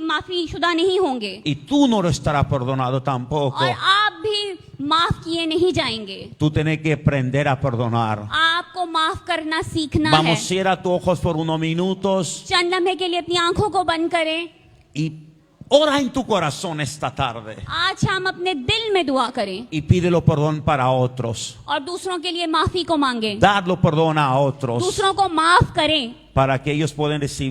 माफी शुदा नहीं होंगे, Y tú no lo estarás perdonado tampoco. और आप भी माफ किए नहीं जाएंगे। Tú tienes que aprender a perdonar. आपको माफ करना सीखना है। Vamos, cierra tus ojos por unos minutos चंद लम्हे के लिए अपनी आंखों को बंद करें। y ora en tu corazón esta tarde आज हम अपने दिल में दुआ करें y pídelo perdón para otros. और दूसरों के लिए माफी को मांगें, Darlo perdón a otros दूसरों को माफ करें para que ellos puedan recibir